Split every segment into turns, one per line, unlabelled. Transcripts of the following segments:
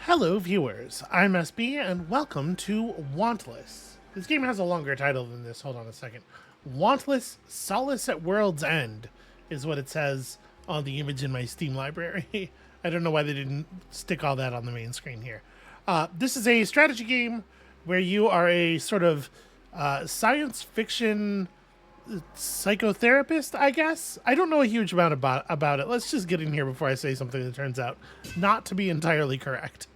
Hello, viewers. I'm SB, and welcome to Wantless. This game has a longer title than this. Hold on a second. Wantless Solace at World's End is what it says on the image in my Steam library. I don't know why they didn't stick all that on the main screen here. This is a strategy game where you are a sort of science fiction psychotherapist, I guess. I don't know a huge amount about it. Let's just get in here before I say something that turns out not to be entirely correct.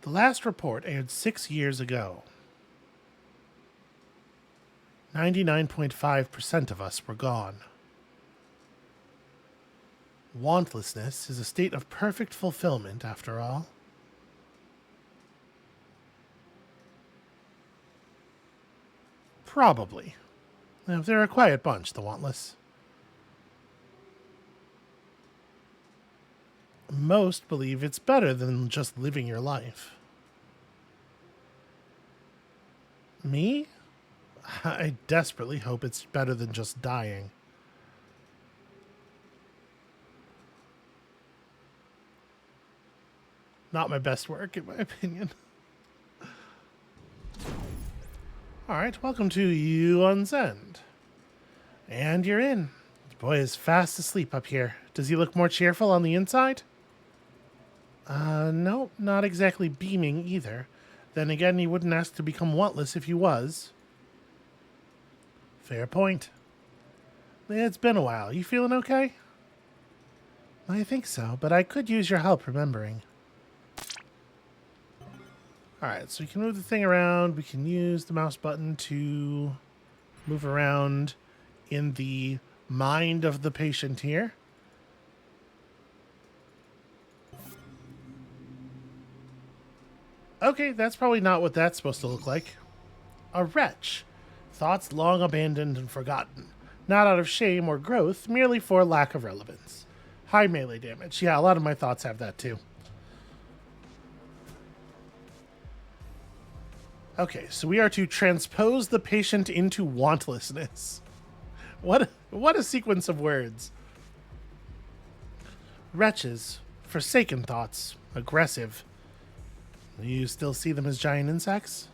The last report aired 6 years ago. 99.5% of us were gone. Wantlessness is a state of perfect fulfillment, after all. Probably. They're a quiet bunch, the Wantless. Most believe it's better than just living your life. Me? I desperately hope it's better than just dying. Not my best work, in my opinion. Alright, welcome to Yuan's End. And you're in. The boy is fast asleep up here. Does he look more cheerful on the inside? No, not exactly beaming either. Then again, he wouldn't ask to become wantless if he was. Fair point. It's been a while. You feeling okay? I think so, but I could use your help remembering. Alright, so we can move the thing around. We can use the mouse button to move around in the mind of the patient here. Okay, that's probably not what that's supposed to look like. A wretch. Thoughts long abandoned and forgotten. Not out of shame or growth, merely for lack of relevance. High melee damage. Yeah, a lot of my thoughts have that too. Okay, so we are to transpose the patient into wantlessness. What a sequence of words. Wretches. Forsaken thoughts. Aggressive. You still see them as giant insects?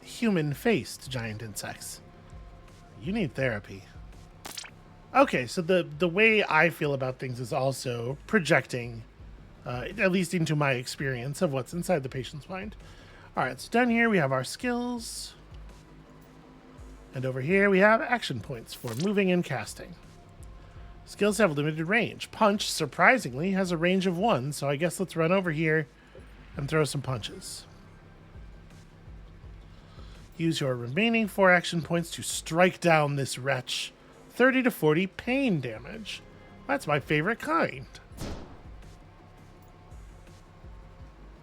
Human-faced giant insects. You need therapy. Okay, so the way I feel about things is also projecting, at least into my experience of what's inside the patient's mind. Alright, so down here we have our skills. And over here we have action points for moving and casting. Skills have limited range. Punch, surprisingly, has a range of 1, so I guess let's run over here and throw some punches. Use your remaining 4 action points to strike down this wretch. 30 to 40 pain damage. That's my favorite kind.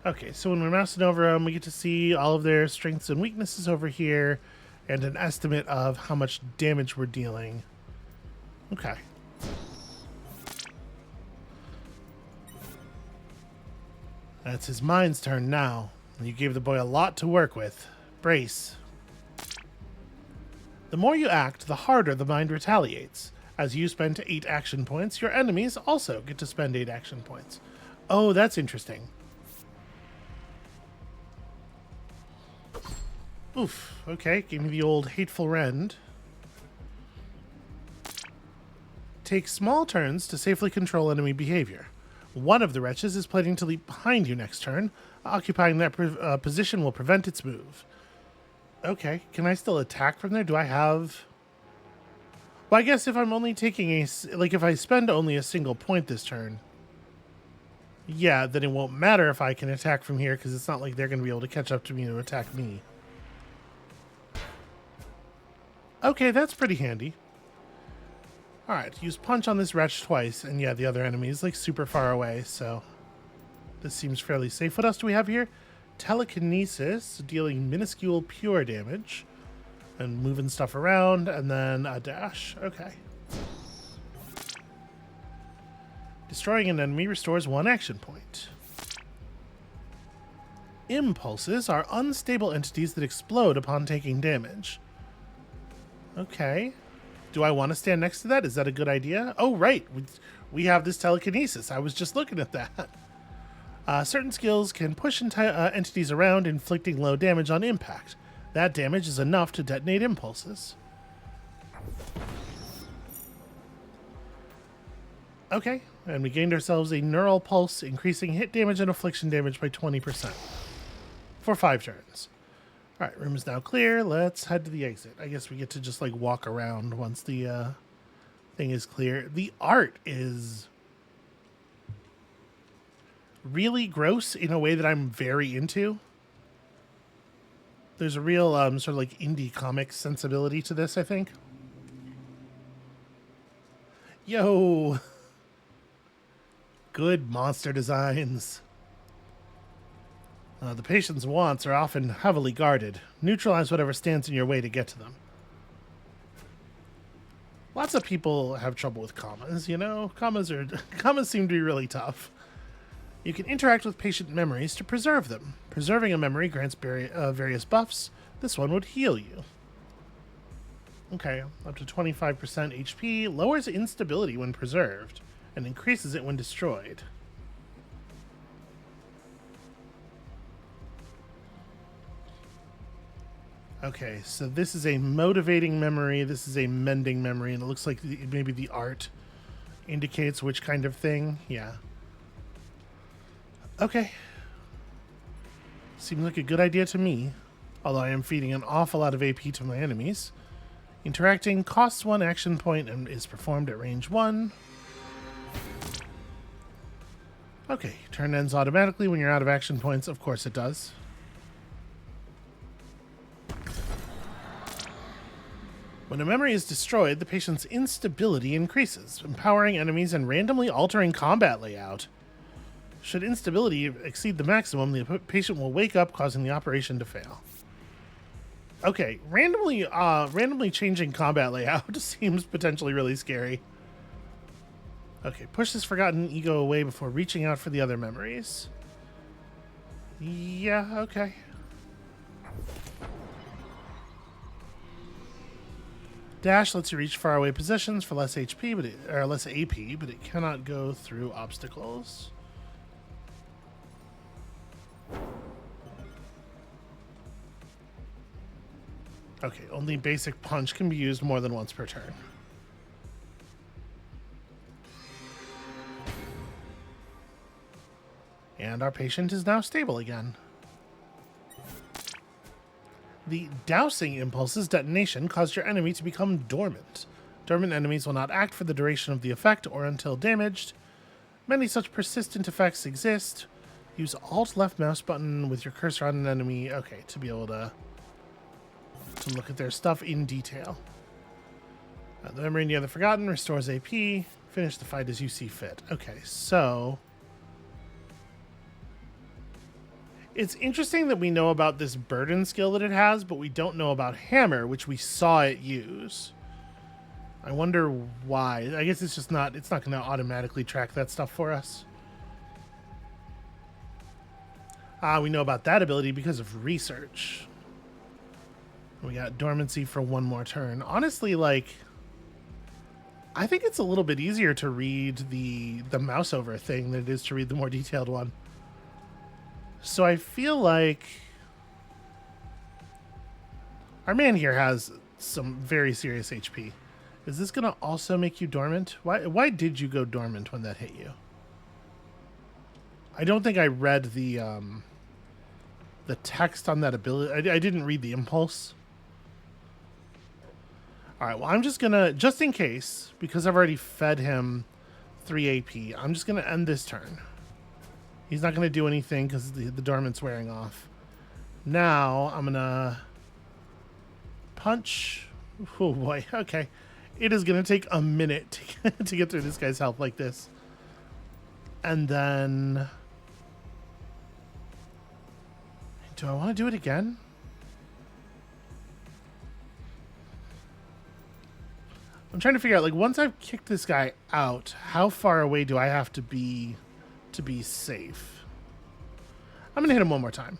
Okay, so when we're mousing over them, we get to see all of their strengths and weaknesses over here, and an estimate of how much damage we're dealing. Okay. That's his mind's turn now. You gave the boy a lot to work with. Brace. The more you act, the harder the mind retaliates. As you spend 8 action points, your enemies also get to spend 8 action points. Oh, that's interesting. Oof, okay, gave me the old hateful rend. Take small turns to safely control enemy behavior. One of the wretches is planning to leap behind you next turn. Occupying that position will prevent its move. Okay, can I still attack from there? Do I have... Well, I guess if I'm only taking a... Like, if I spend only a single point this turn... Yeah, then it won't matter if I can attack from here, because it's not like they're going to be able to catch up to me to attack me. Okay, that's pretty handy. Alright, use punch on this wretch twice, and yeah, the other enemy is like super far away, so this seems fairly safe. What else do we have here? Telekinesis, dealing minuscule pure damage, and moving stuff around, and then a dash. Okay. Destroying an enemy restores 1 action point. Impulses are unstable entities that explode upon taking damage. Okay. Do I want to stand next to that? Is that a good idea? Oh, right. We have this telekinesis. I was just looking at that. Certain skills can push entities around, inflicting low damage on impact. That damage is enough to detonate impulses. Okay, and we gained ourselves a neural pulse, increasing hit damage and affliction damage by 20% for 5 turns. All right, room is now clear. Let's head to the exit. I guess we get to just like walk around once the thing is clear. The art is really gross in a way that I'm very into. There's a real sort of like indie comic sensibility to this, I think. Yo! Good monster designs. The patient's wants are often heavily guarded. Neutralize whatever stands in your way to get to them. Lots of people have trouble with commas, you know? Commas seem to be really tough. You can interact with patient memories to preserve them. Preserving a memory grants various buffs. This one would heal you. Okay, up to 25% HP. Lowers instability when preserved and increases it when destroyed. Okay, so this is a motivating memory. This is a mending memory, and it looks like maybe the art indicates which kind of thing. Yeah. Okay. Seems like a good idea to me, although I am feeding an awful lot of AP to my enemies. Interacting costs 1 action point and is performed at range 1. Okay, turn ends automatically when you're out of action points. Of course it does. When a memory is destroyed, the patient's instability increases, empowering enemies and randomly altering combat layout. Should instability exceed the maximum, the patient will wake up, causing the operation to fail. Okay, randomly changing combat layout seems potentially really scary. Okay, push this forgotten ego away before reaching out for the other memories. Yeah, okay. Dash lets you reach faraway positions for less HP, or less AP, but it cannot go through obstacles. Okay, only basic punch can be used more than once per turn. And our patient is now stable again. The dousing impulse's detonation caused your enemy to become dormant. Dormant enemies will not act for the duration of the effect or until damaged. Many such persistent effects exist. Use Alt left mouse button with your cursor on an enemy, okay, to be able to look at their stuff in detail. The memory in the other forgotten restores AP. Finish the fight as you see fit. Okay, so it's interesting that we know about this burden skill that it has, but we don't know about hammer, which we saw it use. I wonder why. I guess it's not going to automatically track that stuff for us. We know about that ability because of research. We got dormancy for 1 more turn. Honestly, like, I think it's a little bit easier to read the mouse over thing than it is to read the more detailed one. So I feel like our man here has some very serious HP. Is this going to also make you dormant? Why did you go dormant when that hit you? I don't think I read the text on that ability. I didn't read the impulse. All right, well, I'm just going to, just in case, because I've already fed him 3 AP, I'm just going to end this turn. He's not going to do anything because the dormant's wearing off. Now, I'm going to punch. Oh, boy. Okay. It is going to take a minute to get through this guy's health like this. And then, do I want to do it again? I'm trying to figure out, like, once I've kicked this guy out, how far away do I have to be safe? I'm going to hit him one more time.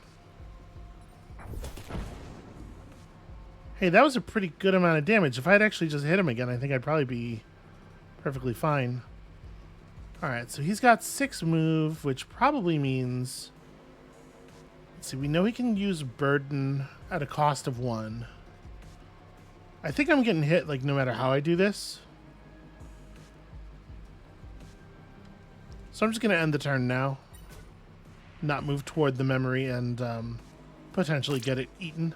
Hey, that was a pretty good amount of damage. If I'd actually just hit him again, I think I'd probably be perfectly fine. Alright, so he's got 6 move, which probably means... Let's see, we know he can use Burden at a cost of 1. I think I'm getting hit, like, no matter how I do this. So I'm just going to end the turn now. Not move toward the memory and potentially get it eaten.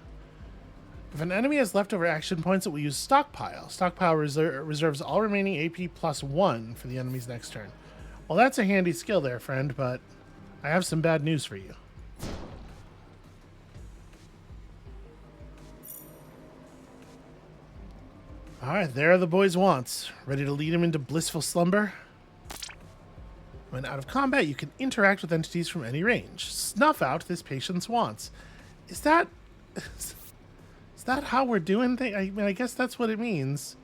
If an enemy has leftover action points, it will use Stockpile. Stockpile reserves all remaining AP plus 1 for the enemy's next turn. Well, that's a handy skill there, friend, but I have some bad news for you. Alright, there are the boy's wants. Ready to lead him into blissful slumber? When out of combat, you can interact with entities from any range. Snuff out this patient's wants. Is that how we're doing things? I mean, I guess that's what it means.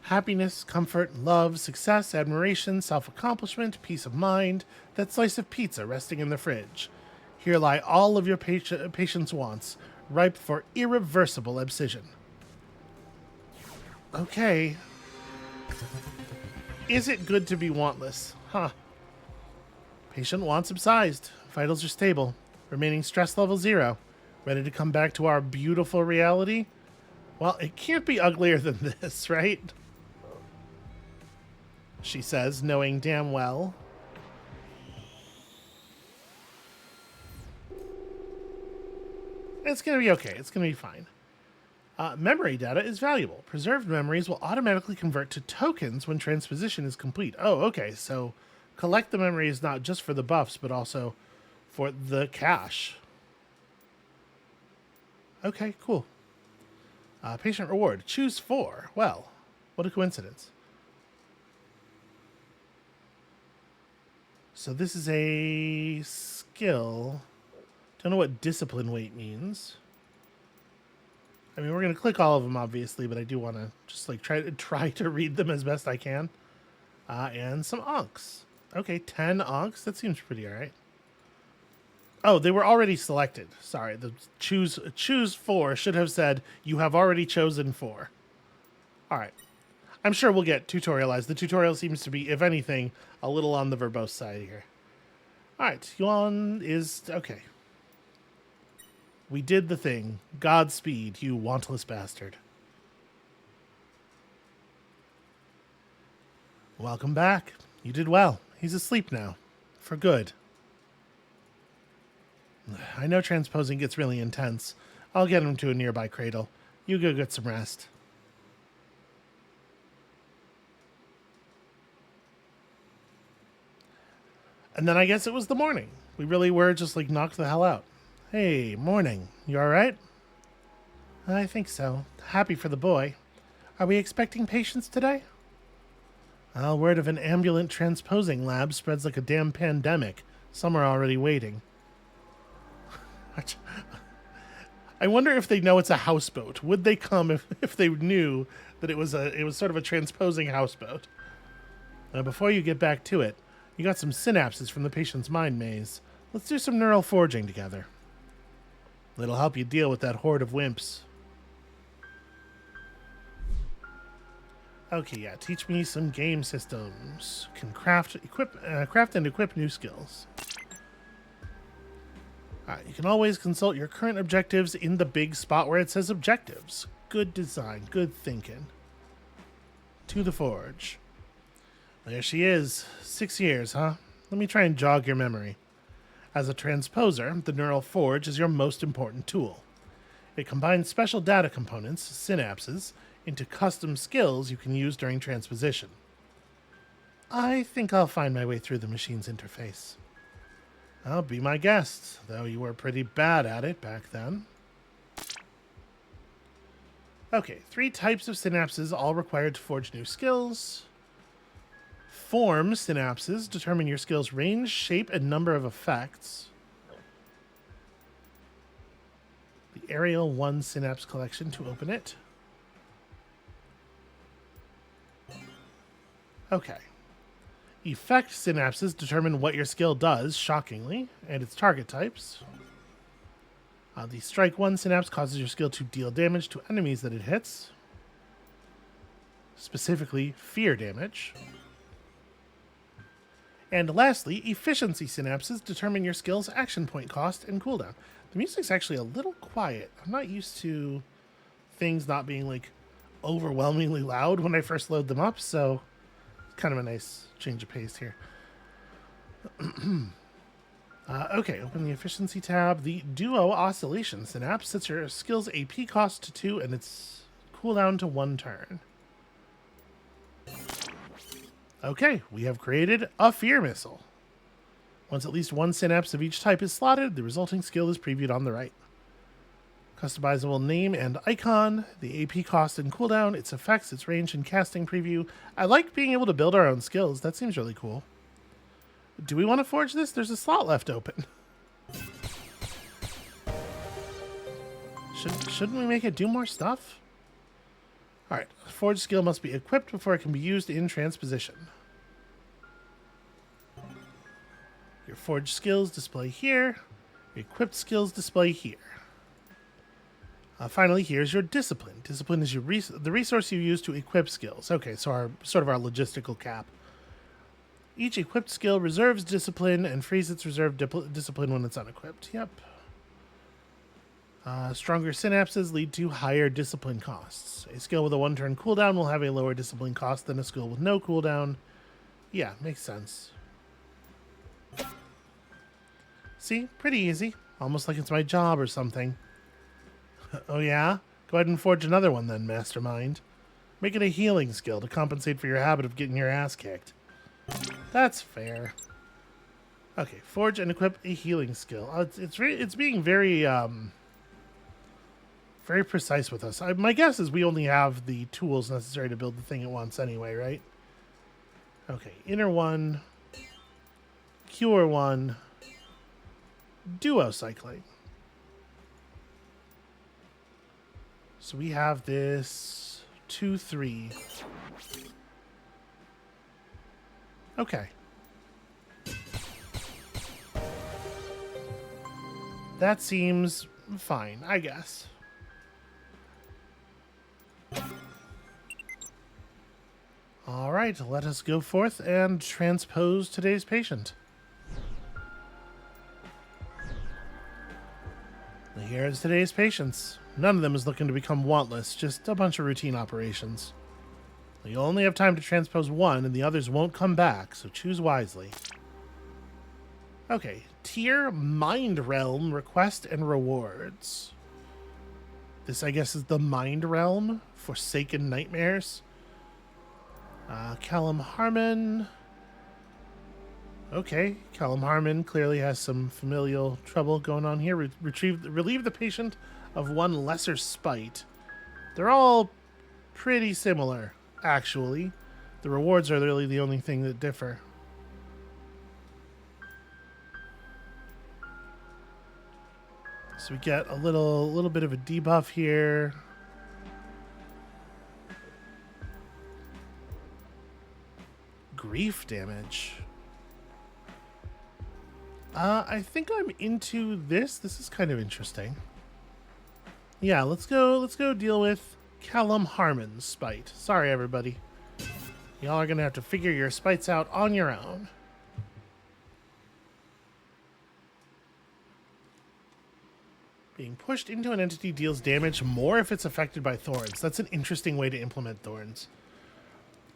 Happiness, comfort, love, success, admiration, self-accomplishment, peace of mind, that slice of pizza resting in the fridge. Here lie all of your patient's wants, ripe for irreversible abscission. Okay. Is it good to be wantless? Huh. Patient wants subsided. Vitals are stable. Remaining stress level 0. Ready to come back to our beautiful reality? Well, it can't be uglier than this, right? She says, knowing damn well. It's going to be okay. It's going to be fine. Memory data is valuable. Preserved memories will automatically convert to tokens when transposition is complete. Oh, okay. So collect the memories not just for the buffs, but also for the cache. Okay, cool. Patient reward. Choose 4. Well, what a coincidence. So this is a skill. Don't know what discipline weight means. I mean, we're going to click all of them, obviously, but I do want to just like try to read them as best I can. And some onks. Okay, 10 onks. That seems pretty all right. Oh, they were already selected. Sorry, the choose 4 should have said you have already chosen 4. All right. I'm sure we'll get tutorialized. The tutorial seems to be, if anything, a little on the verbose side here. All right, Yuan is okay. We did the thing. Godspeed, you wantless bastard. Welcome back. You did well. He's asleep now. For good. I know transposing gets really intense. I'll get him to a nearby cradle. You go get some rest. And then I guess it was the morning. We really were just like knocked the hell out. Hey, morning. You alright? I think so. Happy for the boy. Are we expecting patients today? Well, word of an ambulant transposing lab spreads like a damn pandemic. Some are already waiting. I wonder if they know it's a houseboat. Would they come if they knew that it was sort of a transposing houseboat? Before you get back to it, you got some synapses from the patient's mind maze. Let's do some neural forging together. It'll help you deal with that horde of wimps. Okay, yeah, teach me some game systems. Can craft and equip new skills. Alright, you can always consult your current objectives in the big spot where it says objectives. Good design, good thinking. To the forge. There she is. 6 years, huh? Let me try and jog your memory. As a transposer, the neural forge is your most important tool. It combines special data components, synapses, into custom skills you can use during transposition. I think I'll find my way through the machine's interface. I'll be my guest, though you were pretty bad at it back then. Okay, 3 types of synapses, all required to forge new skills. Form synapses determine your skill's range, shape, and number of effects. The Aerial 1 synapse collection to open it. Okay. Effect synapses determine what your skill does, shockingly, and its target types. The strike 1 synapse causes your skill to deal damage to enemies that it hits, specifically fear damage. And lastly, efficiency synapses determine your skill's action point cost and cooldown. The music's actually a little quiet. I'm not used to things not being like overwhelmingly loud when I first load them up, so it's kind of a nice change of pace here. Okay, open the efficiency tab. The duo oscillation synapse sets your skill's AP cost to 2 and its cooldown to 1 turn. Okay, we have created a fear missile. Once at least one synapse of each type is slotted, the resulting skill is previewed on the right. Customizable name and icon, the AP cost and cooldown, its effects, its range, and casting preview. I like being able to build our own skills. That seems really cool. Do we want to forge this? There's a slot left open. Shouldn't we make it do more stuff? Alright, forge skill must be equipped before it can be used in transposition. Your forged skills display here. Your equipped skills display here. Finally, here's your discipline. Discipline is the resource you use to equip skills. Okay, so our logistical cap. Each equipped skill reserves discipline and frees its reserved discipline when it's unequipped. Yep. Stronger synapses lead to higher discipline costs. A skill with a 1-turn cooldown will have a lower discipline cost than a skill with no cooldown. Yeah, makes sense. See? Pretty easy. Almost like it's my job or something. Oh yeah? Go ahead and forge another one then, Mastermind. Make it a healing skill to compensate for your habit of getting your ass kicked. That's fair. Okay, forge and equip a healing skill. It's being very very precise with us. My guess is we only have the tools necessary to build the thing at once anyway, right? Okay, inner 1, cure 1, duo cycling. So we have this 2, 3. Okay. That seems fine, I guess. All right, let us go forth and transpose today's patient. Here is today's patients. None of them is looking to become wantless, just a bunch of routine operations. You'll only have time to transpose one, and the others won't come back, so choose wisely. Okay, tier Mind Realm request and rewards. This, I guess, is the Mind Realm, Forsaken Nightmares. Callum Harmon. Okay, Callum Harmon clearly has some familial trouble going on here. Relieve the patient of 1 lesser spite. They're all pretty similar, actually. The rewards are really the only thing that differ. So we get a little bit of a debuff here. Grief damage. I think I'm into this. This is kind of interesting. Yeah, let's go deal with Callum Harmon's spite. Sorry, everybody. Y'all are gonna have to figure your spites out on your own. Being pushed into an entity deals damage more if it's affected by thorns. That's an interesting way to implement thorns.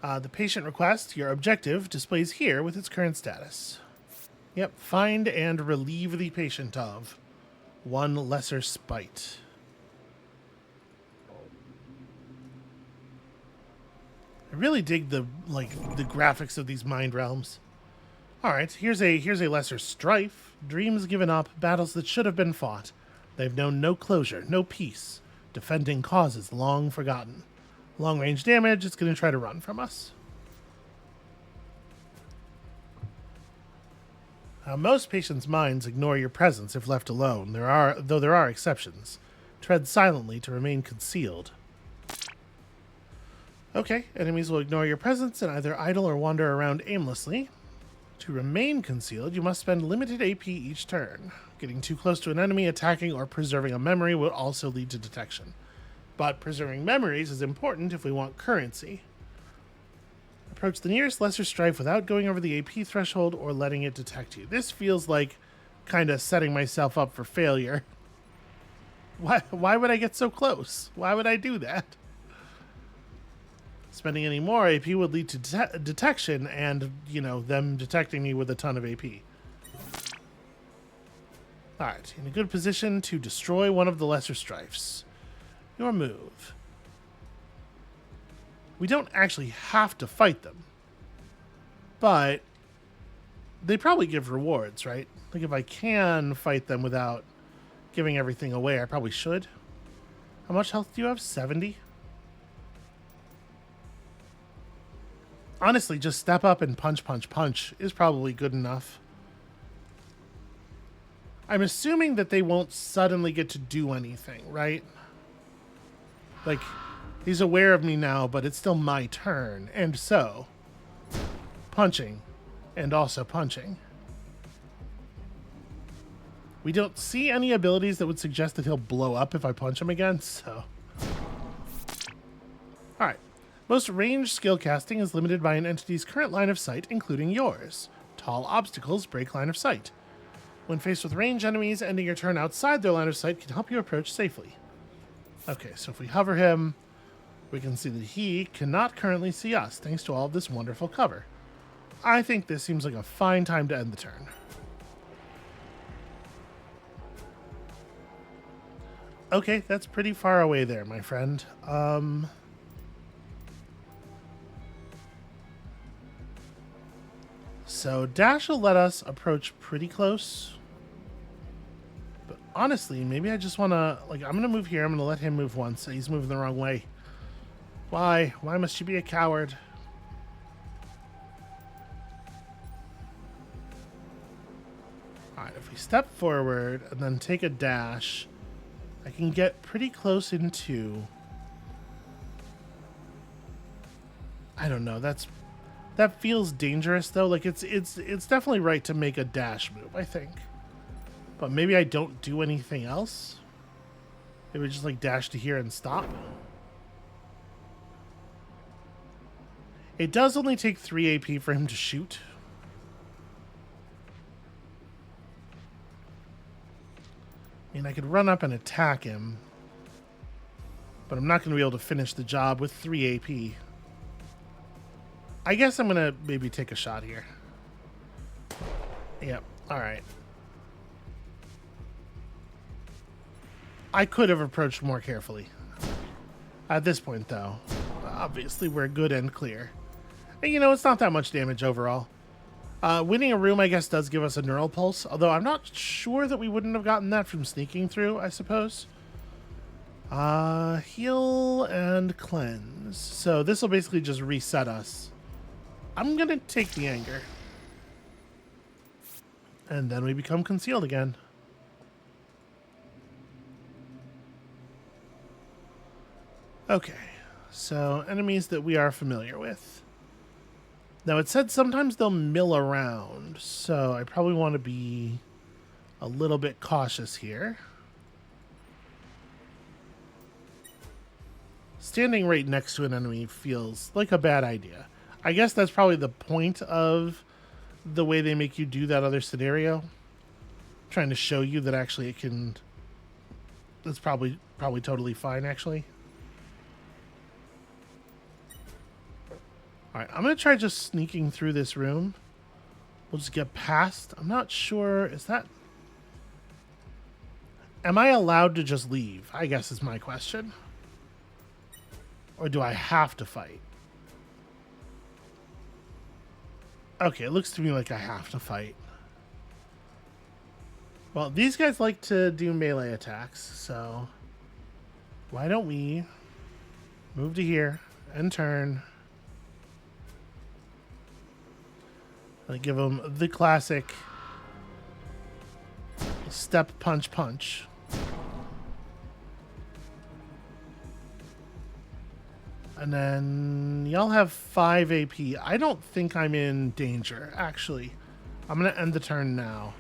The patient request, your objective, displays here with its current status. Yep, find and relieve the patient of 1 lesser spite. I really dig the graphics of these mind realms. All right, here's a lesser strife. Dreams given up, battles that should have been fought. They've known no closure, no peace. Defending causes long forgotten. Long range damage, it's going to try to run from us. Most patients' minds ignore your presence if left alone, though there are exceptions. Tread silently to remain concealed. Okay, enemies will ignore your presence and either idle or wander around aimlessly. To remain concealed, you must spend limited AP each turn. Getting too close to an enemy, attacking, or preserving a memory will also lead to detection. But preserving memories is important if we want currency. Approach the nearest lesser strife without going over the AP threshold or letting it detect you. This feels like kind of setting myself up for failure. Why would I get so close? Why would I do that? Spending any more AP would lead to detection and, them detecting me with a ton of AP. Alright, in a good position to destroy one of the lesser strifes. Your move. We don't actually have to fight them. But they probably give rewards, right? Like if I can fight them without giving everything away, I probably should. How much health do you have? 70? Honestly, just step up and punch, punch, punch is probably good enough. I'm assuming that they won't suddenly get to do anything, right? Like, he's aware of me now, but it's still my turn. And so, punching and also punching. We don't see any abilities that would suggest that he'll blow up if I punch him again, so. Alright. Most ranged skill casting is limited by an entity's current line of sight, including yours. Tall obstacles break line of sight. When faced with ranged enemies, ending your turn outside their line of sight can help you approach safely. Okay, so if we hover him, we can see that he cannot currently see us, thanks to all of this wonderful cover. I think this seems like a fine time to end the turn. Okay, that's pretty far away there, my friend. So dash will let us approach pretty close. But honestly, maybe I just want to, I'm going to move here. I'm going to let him move once. He's moving the wrong way. Why? Why must you be a coward? Alright, if we step forward and then take a dash, I can get pretty close into... I don't know, that feels dangerous though. Like it's definitely right to make a dash move, I think. But maybe I don't do anything else. Maybe just like dash to here and stop. It does only take 3 AP for him to shoot. I mean, I could run up and attack him, but I'm not going to be able to finish the job with 3 AP. I guess I'm going to maybe take a shot here. Yep. All right. I could have approached more carefully. At this point, though, obviously we're good and clear. And, it's not that much damage overall. Winning a room, I guess, does give us a neural pulse, although I'm not sure that we wouldn't have gotten that from sneaking through, I suppose. Heal and cleanse. So this will basically just reset us. I'm going to take the anger. And then we become concealed again. Okay, so enemies that we are familiar with. Now, it said sometimes they'll mill around, so I probably want to be a little bit cautious here. Standing right next to an enemy feels like a bad idea. I guess that's probably the point of the way they make you do that other scenario. Trying to show you that actually it can... That's probably totally fine, actually. Alright, I'm going to try just sneaking through this room. We'll just get past. I'm not sure. Is that... Am I allowed to just leave? I guess is my question. Or do I have to fight? Okay, it looks to me like I have to fight. Well, these guys like to do melee attacks, so... Why don't we move to here and turn... I give him the classic step, punch, punch. And then y'all have 5 AP. I don't think I'm in danger, actually. I'm going to end the turn now.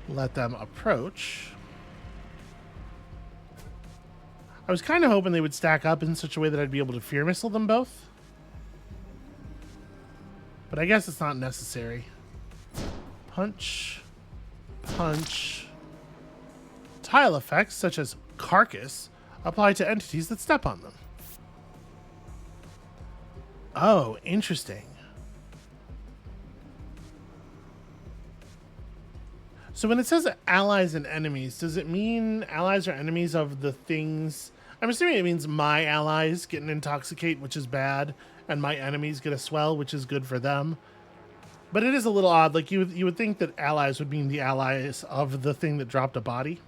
Let them approach. I was kind of hoping they would stack up in such a way that I'd be able to fear missile them both. But I guess it's not necessary. Punch. Punch. Tile effects, such as Carcass, apply to entities that step on them. Oh, interesting. So when it says allies and enemies, does it mean allies or enemies of the things... I'm assuming it means my allies get an intoxicate, which is bad, and my enemies get a swell, which is good for them. But it is a little odd. Like, you would think that allies would mean the allies of the thing that dropped a body.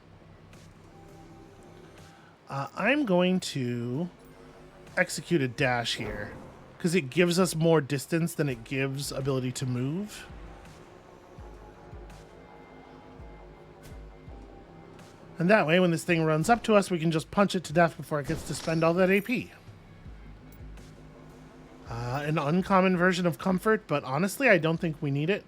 I'm going to execute a dash here, because it gives us more distance than it gives ability to move. And that way, when this thing runs up to us, we can just punch it to death before it gets to spend all that AP. An uncommon version of comfort, but honestly, I don't think we need it.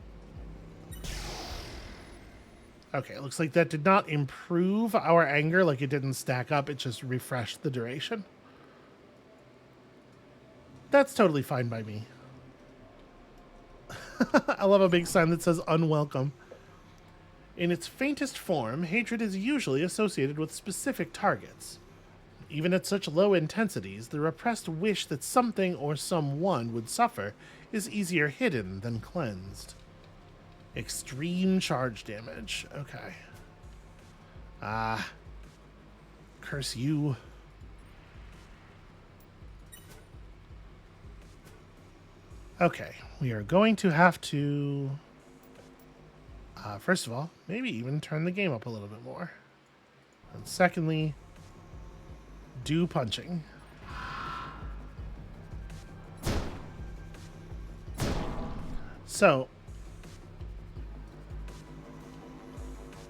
Okay, it looks like that did not improve our anger, like it didn't stack up, it just refreshed the duration. That's totally fine by me. I love a big sign that says unwelcome. In its faintest form, hatred is usually associated with specific targets. Even at such low intensities, the repressed wish that something or someone would suffer is easier hidden than cleansed. Extreme charge damage. Okay. Curse you. Okay, we are going to have to... first of all, maybe even turn the game up a little bit more. And secondly, do punching. So,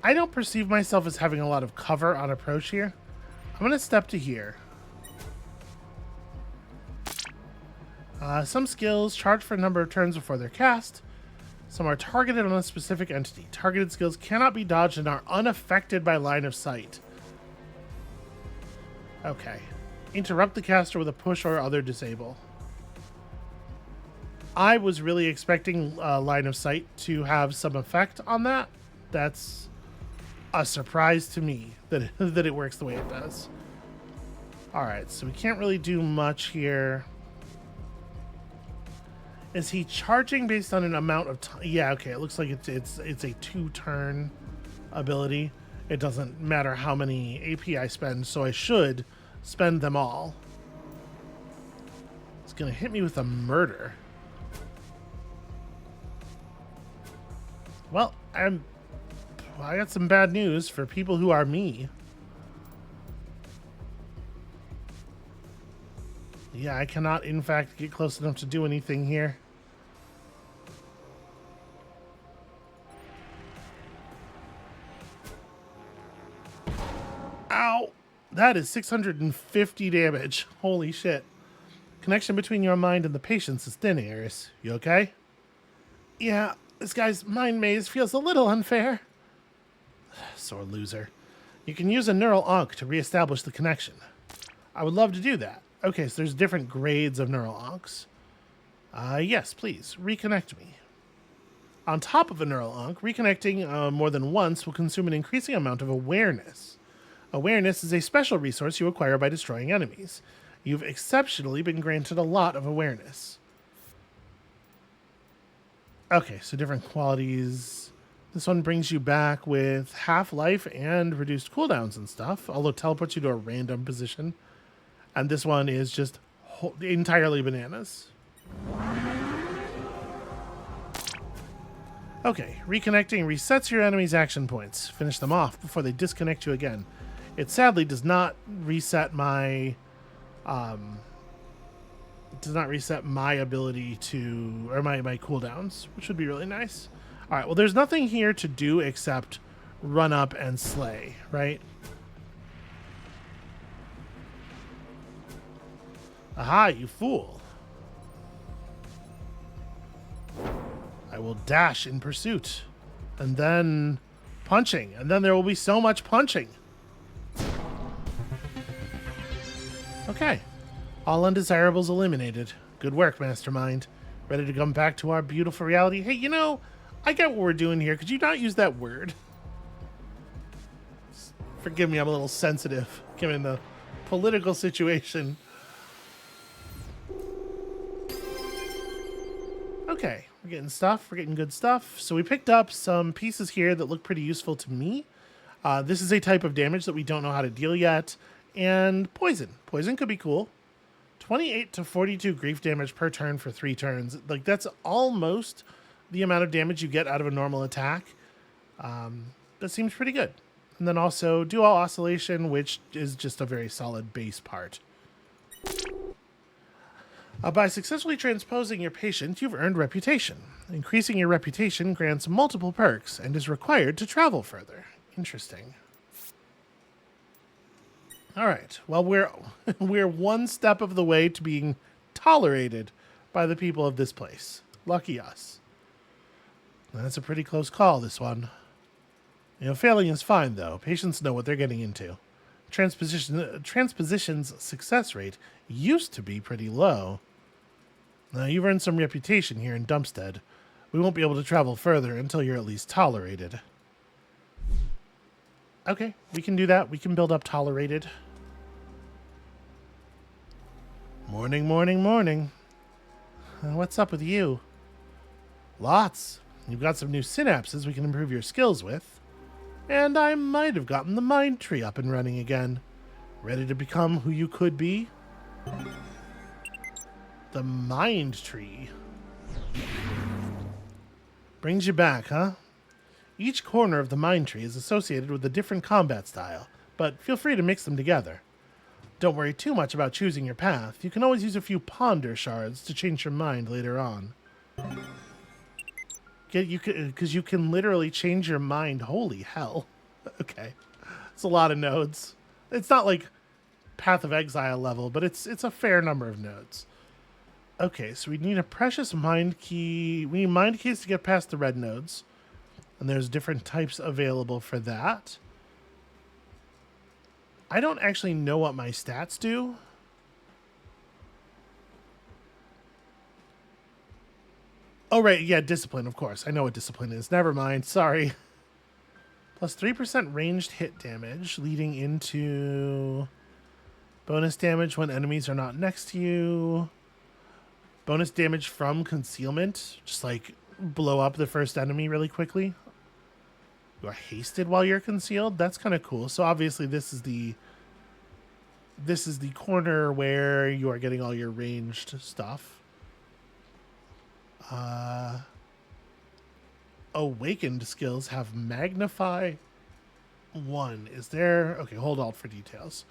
I don't perceive myself as having a lot of cover on approach here. I'm going to step to here. Some skills charge for a number of turns before they're cast. Some are targeted on a specific entity. Targeted skills cannot be dodged and are unaffected by line of sight. Okay. Interrupt the caster with a push or other disable. I was really expecting line of sight to have some effect on that. That's a surprise to me that, that it works the way it does. Alright, so we can't really do much here. Is he charging based on an amount of time? Yeah, okay, it looks like it's a 2-turn ability. It doesn't matter how many AP I spend, so I should spend them all. It's gonna hit me with a murder. Well, I got some bad news for people who are me. Yeah, I cannot, in fact, get close enough to do anything here. Ow! That is 650 damage. Holy shit. Connection between your mind and the patient's is thin, Eris. You okay? Yeah, this guy's mind maze feels a little unfair. Sore loser. You can use a neural onc to reestablish the connection. I would love to do that. Okay, so there's different grades of neural oncs. Yes, please, reconnect me. On top of a neural onc, reconnecting more than once will consume an increasing amount of awareness. Awareness is a special resource you acquire by destroying enemies. You've exceptionally been granted a lot of awareness. Okay, so different qualities. This one brings you back with half-life and reduced cooldowns and stuff, although teleports you to a random position. And this one is just entirely bananas. Okay, reconnecting resets your enemy's action points. Finish them off before they disconnect you again. It sadly does not reset my ability to, or my cooldowns, which would be really nice. All right, well, there's nothing here to do except run up and slay, right? Aha, you fool. I will dash in pursuit. And then punching. And then there will be so much punching. Okay. All undesirables eliminated. Good work, Mastermind. Ready to come back to our beautiful reality? Hey, you know, I get what we're doing here. Could you not use that word? Forgive me, I'm a little sensitive given the political situation. Okay, we're getting stuff. We're getting good stuff. So we picked up some pieces here that look pretty useful to me. This is a type of damage that we don't know how to deal yet. And poison. Poison could be cool. 28 to 42 grief damage per turn for 3 turns. Like, that's almost the amount of damage you get out of a normal attack. That seems pretty good. And then also dual oscillation, which is just a very solid base part. By successfully transposing your patient, you've earned reputation. Increasing your reputation grants multiple perks and is required to travel further. Interesting. All right. Well, we're one step of the way to being tolerated by the people of this place. Lucky us. That's a pretty close call, this one. You know, failing is fine, though. Patients know what they're getting into. Transposition's success rate used to be pretty low. Now, you've earned some reputation here in Dumpstead. We won't be able to travel further until you're at least tolerated. Okay, we can do that. We can build up tolerated. Morning, morning, morning. What's up with you? Lots. You've got some new synapses we can improve your skills with. And I might have gotten the mind tree up and running again. Ready to become who you could be? The mind tree. Brings you back, huh? Each corner of the mind tree is associated with a different combat style, but feel free to mix them together. Don't worry too much about choosing your path. You can always use a few ponder shards to change your mind later on. Because you can literally change your mind. Holy hell. Okay. It's a lot of nodes. It's not like Path of Exile level, but it's a fair number of nodes. Okay, so we need a precious mind key. We need mind keys to get past the red nodes. And there's different types available for that. I don't actually know what my stats do. Oh, right. Yeah, discipline, of course. I know what discipline is. Never mind. Sorry. Plus 3% ranged hit damage, leading into bonus damage when enemies are not next to you. Bonus damage from concealment. Just like blow up the first enemy really quickly. You are hasted while you're concealed. That's kind of cool. So obviously this is the corner where you are getting all your ranged stuff. Awakened skills have Magnify 1. Is there... Okay, hold Alt for details.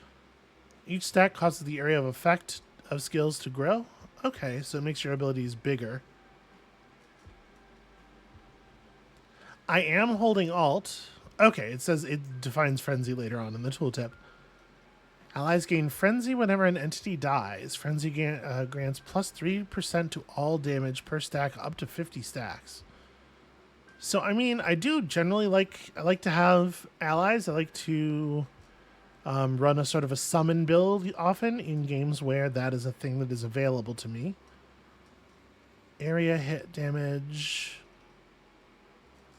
Each stack causes the area of effect of skills to grow. Okay, so it makes your abilities bigger. I am holding Alt. Okay, it says it defines Frenzy later on in the tooltip. Allies gain Frenzy whenever an entity dies. Frenzy grants plus 3% to all damage per stack up to 50 stacks. So, I mean, I do generally like to have allies. I like to run a sort of a summon build often in games where that is a thing that is available to me. Area hit damage.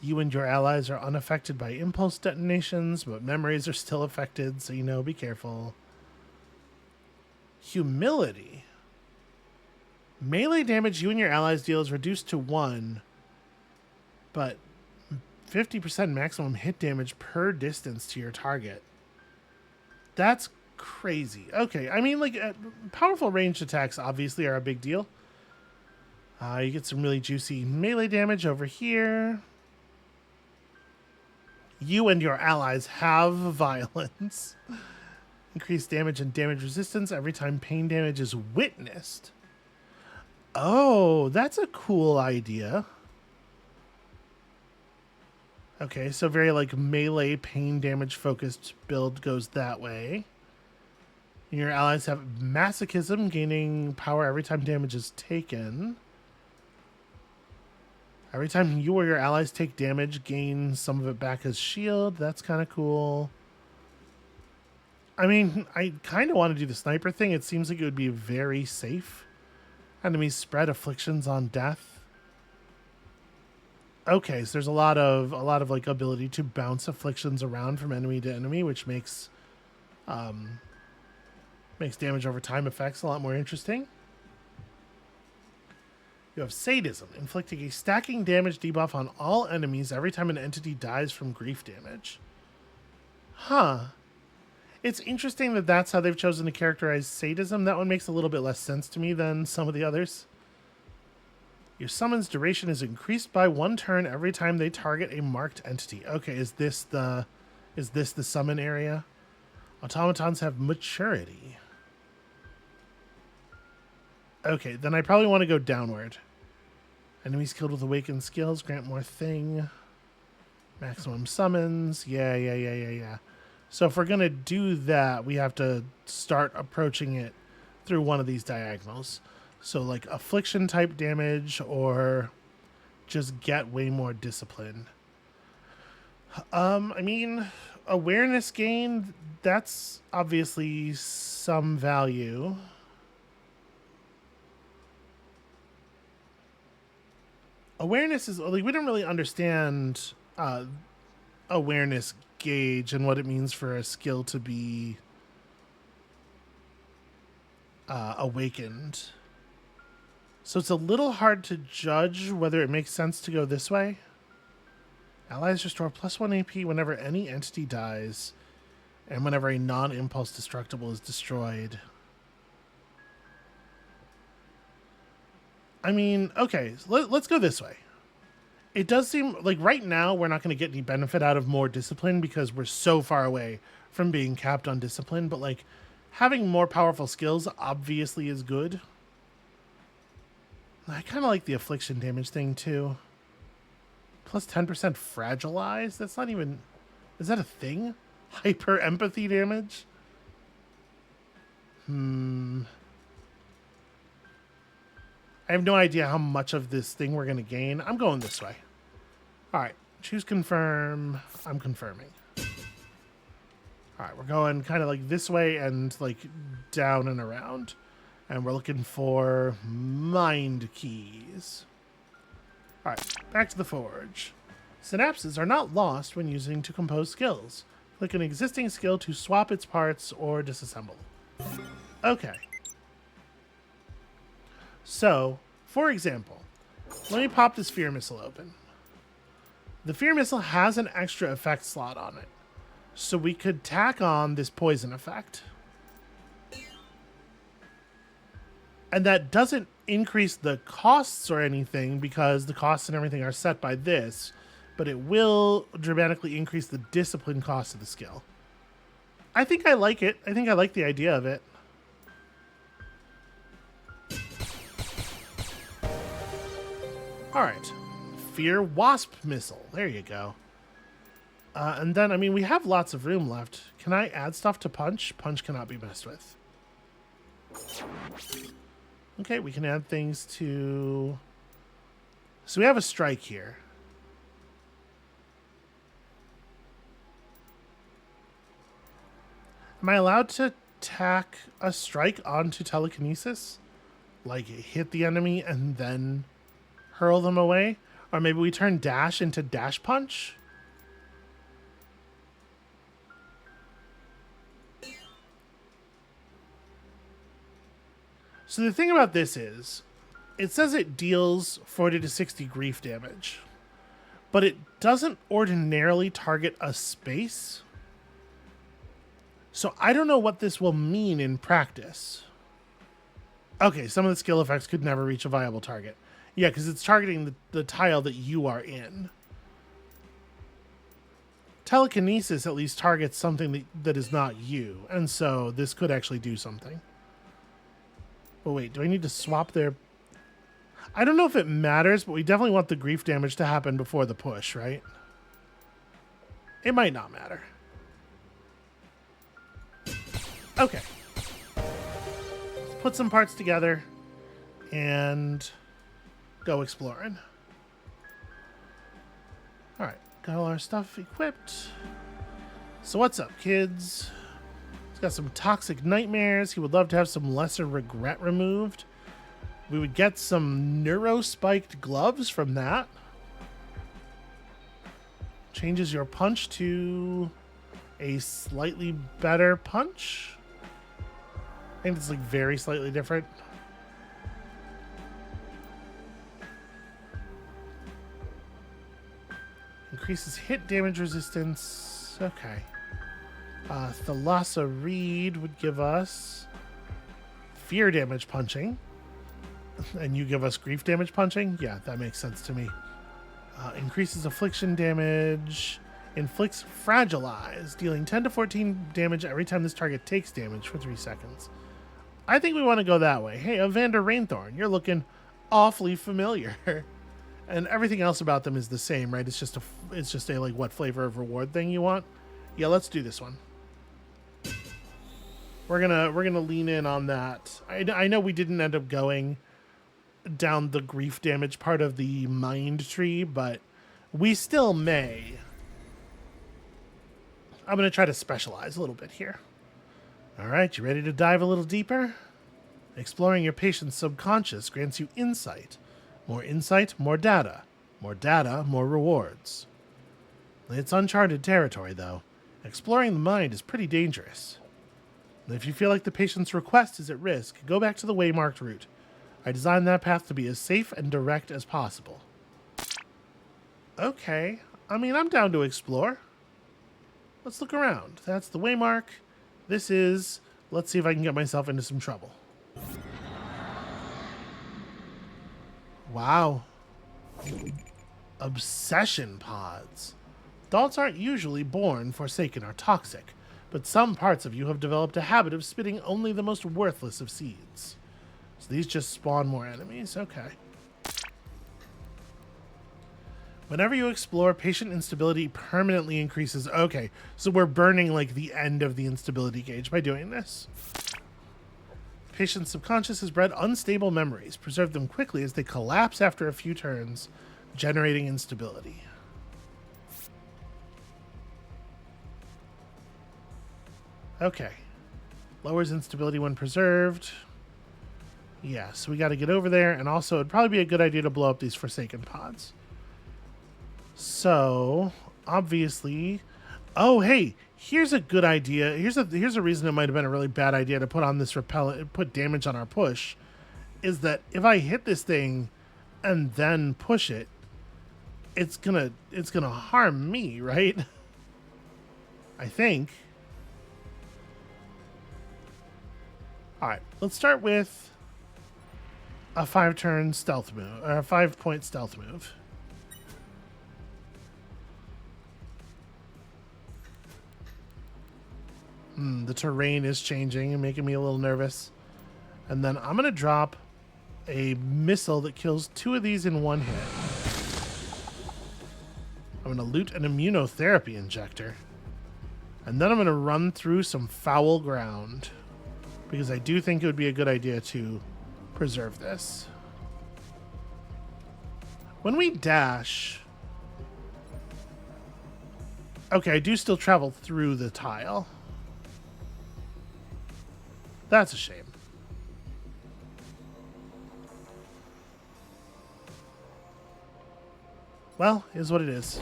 You and your allies are unaffected by impulse detonations, but memories are still affected, so be careful. Humility. Melee damage you and your allies deal is reduced to 1, but 50% maximum hit damage per distance to your target. That's crazy. Okay, I mean, like, powerful ranged attacks obviously are a big deal. You get some really juicy melee damage over here. You and your allies have violence. Increased damage and damage resistance every time pain damage is witnessed. Oh, that's a cool idea. Okay, so very like melee pain damage focused build goes that way. And your allies have masochism, gaining power every time damage is taken. Every time you or your allies take damage, gain some of it back as shield. That's kind of cool. I mean, I kind of want to do the sniper thing. It seems like it would be very safe. Enemies spread afflictions on death. Okay, so there's a lot of like ability to bounce afflictions around from enemy to enemy, which makes damage over time effects a lot more interesting. You have sadism, inflicting a stacking damage debuff on all enemies every time an entity dies from grief damage. Huh. It's interesting that that's how they've chosen to characterize sadism. That one makes a little bit less sense to me than some of the others. Your summon's duration is increased by 1 turn every time they target a marked entity. Okay, is this the summon area? Automatons have maturity. Okay, then I probably want to go downward. Enemies killed with awakened skills grant more thing. Maximum summons. Yeah. So if we're going to do that, we have to start approaching it through one of these diagonals. So like affliction type damage or just get way more discipline. I mean, awareness gain, that's obviously some value. Awareness is like, we don't really understand awareness gauge and what it means for a skill to be awakened. So it's a little hard to judge whether it makes sense to go this way. Allies restore +1 AP whenever any entity dies and whenever a non-impulse destructible is destroyed. I mean, okay, so let's go this way. It does seem like right now we're not going to get any benefit out of more discipline because we're so far away from being capped on discipline, but like having more powerful skills obviously is good. I kind of like the affliction damage thing too. Plus 10% fragilized? That's not even... Is that a thing? Hyper empathy damage? I have no idea how much of this thing we're going to gain. I'm going this way. All right. Choose confirm. I'm confirming. All right. We're going kind of like this way and like down and around. And we're looking for mind keys. All right. Back to the forge. Synapses are not lost when using to compose skills. Click an existing skill to swap its parts or disassemble. Okay. So, for example, let me pop this fear missile open. The fear missile has an extra effect slot on it. So we could tack on this poison effect. And that doesn't increase the costs or anything because the costs and everything are set by this, but it will dramatically increase the discipline cost of the skill. I think I like it. I think I like the idea of it. All right. Fear Wasp Missile. There you go. And then, I mean, we have lots of room left. Can I add stuff to Punch? Punch cannot be messed with. Okay, we can add things to... So we have a strike here. Am I allowed to tack a strike onto telekinesis? Like hit the enemy and then hurl them away? Or maybe we turn dash into dash punch? So the thing about this is, it says it deals 40 to 60 grief damage, but it doesn't ordinarily target a space. So I don't know what this will mean in practice. Okay, some of the skill effects could never reach a viable target. Yeah, because it's targeting the tile that you are in. Telekinesis at least targets something that is not you, and so this could actually do something. Oh wait, do I need to swap their... I don't know if it matters, but we definitely want the grief damage to happen before the push, right? It might not matter. Okay. Let's put some parts together and go exploring. All right, got all our stuff equipped. So what's up, kids? He's got some toxic nightmares. He would love to have some lesser regret removed. We would get some neuro-spiked gloves from that. Changes your punch to a slightly better punch. I think it's like very slightly different. Increases hit damage resistance. Okay. Thalassa Reed would give us fear damage punching. And you give us grief damage punching? Yeah, that makes sense to me. Increases affliction damage. Inflicts fragilize, dealing 10 to 14 damage every time this target takes damage for 3 seconds. I think we want to go that way. Hey, Evander Rainthorn, you're looking awfully familiar. And everything else about them is the same, right? It's just a like what flavor of reward thing you want. Yeah, let's do this one. We're gonna lean in on that. I know we didn't end up going down the grief damage part of the mind tree, but we still may. I'm gonna try to specialize a little bit here. All right, you ready to dive a little deeper? Exploring your patient's subconscious grants you insight. More insight, more data. More data, more rewards. It's uncharted territory, though. Exploring the mind is pretty dangerous. If you feel like the patient's request is at risk, go back to the waymarked route. I designed that path to be as safe and direct as possible. Okay. I mean, I'm down to explore. Let's look around. That's the waymark. This is... Let's see if I can get myself into some trouble. Wow. Obsession pods. Adults aren't usually born forsaken or toxic, but some parts of you have developed a habit of spitting only the most worthless of seeds. So these just spawn more enemies. Okay. Whenever you explore, patient instability permanently increases. Okay, so we're burning like the end of the instability gauge by doing this. Patient's subconscious has bred unstable memories. Preserve them quickly as they collapse after a few turns, generating instability. Okay. Lowers instability when preserved. Yeah, so we got to get over there, and also it'd probably be a good idea to blow up these Forsaken pods. So, obviously... Oh, hey, here's a good idea. Here's a reason it might have been a really bad idea to put on this repellent, put damage on our push, is that if I hit this thing and then push it, it's gonna harm me, right? I think. All right, let's start with a 5-turn stealth move, or a 5-point stealth move. The terrain is changing and making me a little nervous. And then I'm going to drop a missile that kills 2 of these in 1 hit. I'm going to loot an immunotherapy injector. And then I'm going to run through some foul ground, because I do think it would be a good idea to preserve this. When we dash... Okay, I do still travel through the tile. That's a shame. Well, is what it is.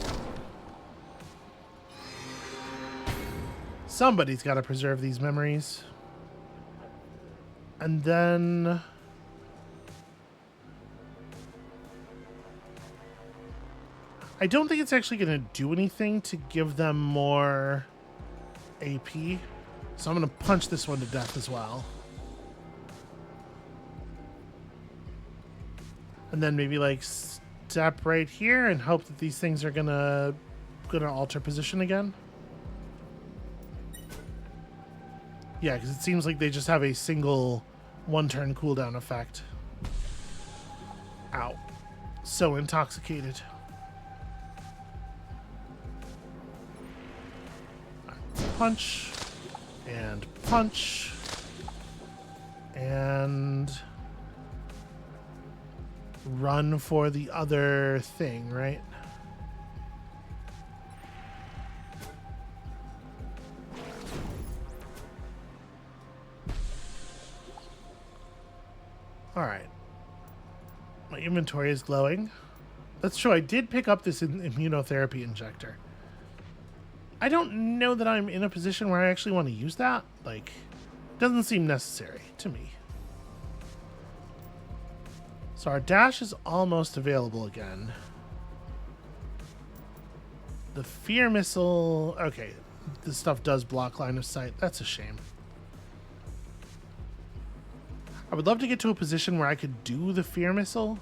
Somebody's got to preserve these memories. And then... I don't think it's actually going to do anything to give them more AP. So I'm going to punch this one to death as well. And then maybe like step right here and hope that these things are gonna alter position again. Yeah, because it seems like they just have a single 1-turn cooldown effect. Ow. So intoxicated. Punch. And punch. And... run for the other thing, right? inventory is glowing. That's true. I did pick up this immunotherapy injector. I don't know that I'm in a position where I actually want to use that. Like, doesn't seem necessary to me. So our dash is almost available again. The fear missile... Okay, this stuff does block line of sight. That's a shame. I would love to get to a position where I could do the fear missile.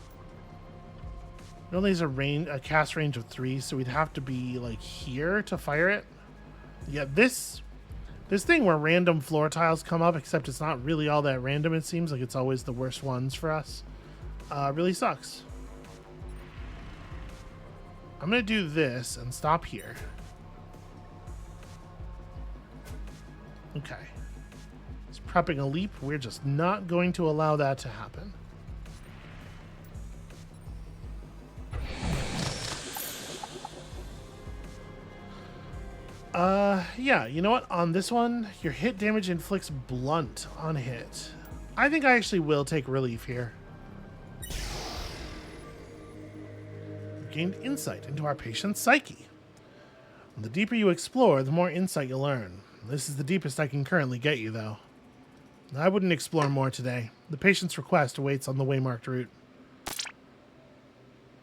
It only has a cast range of 3, so we'd have to be like here to fire it. Yeah, this thing where random floor tiles come up, except it's not really all that random, it seems like it's always the worst ones for us. Really sucks. I'm gonna do this and stop here. Okay. It's prepping a leap. We're just not going to allow that to happen. Yeah, you know what? On this one, your hit damage inflicts blunt on hit. I think I actually will take relief here. You've gained insight into our patient's psyche. The deeper you explore, the more insight you'll learn. This is the deepest I can currently get you, though. I wouldn't explore more today. The patient's request awaits on the waymarked route.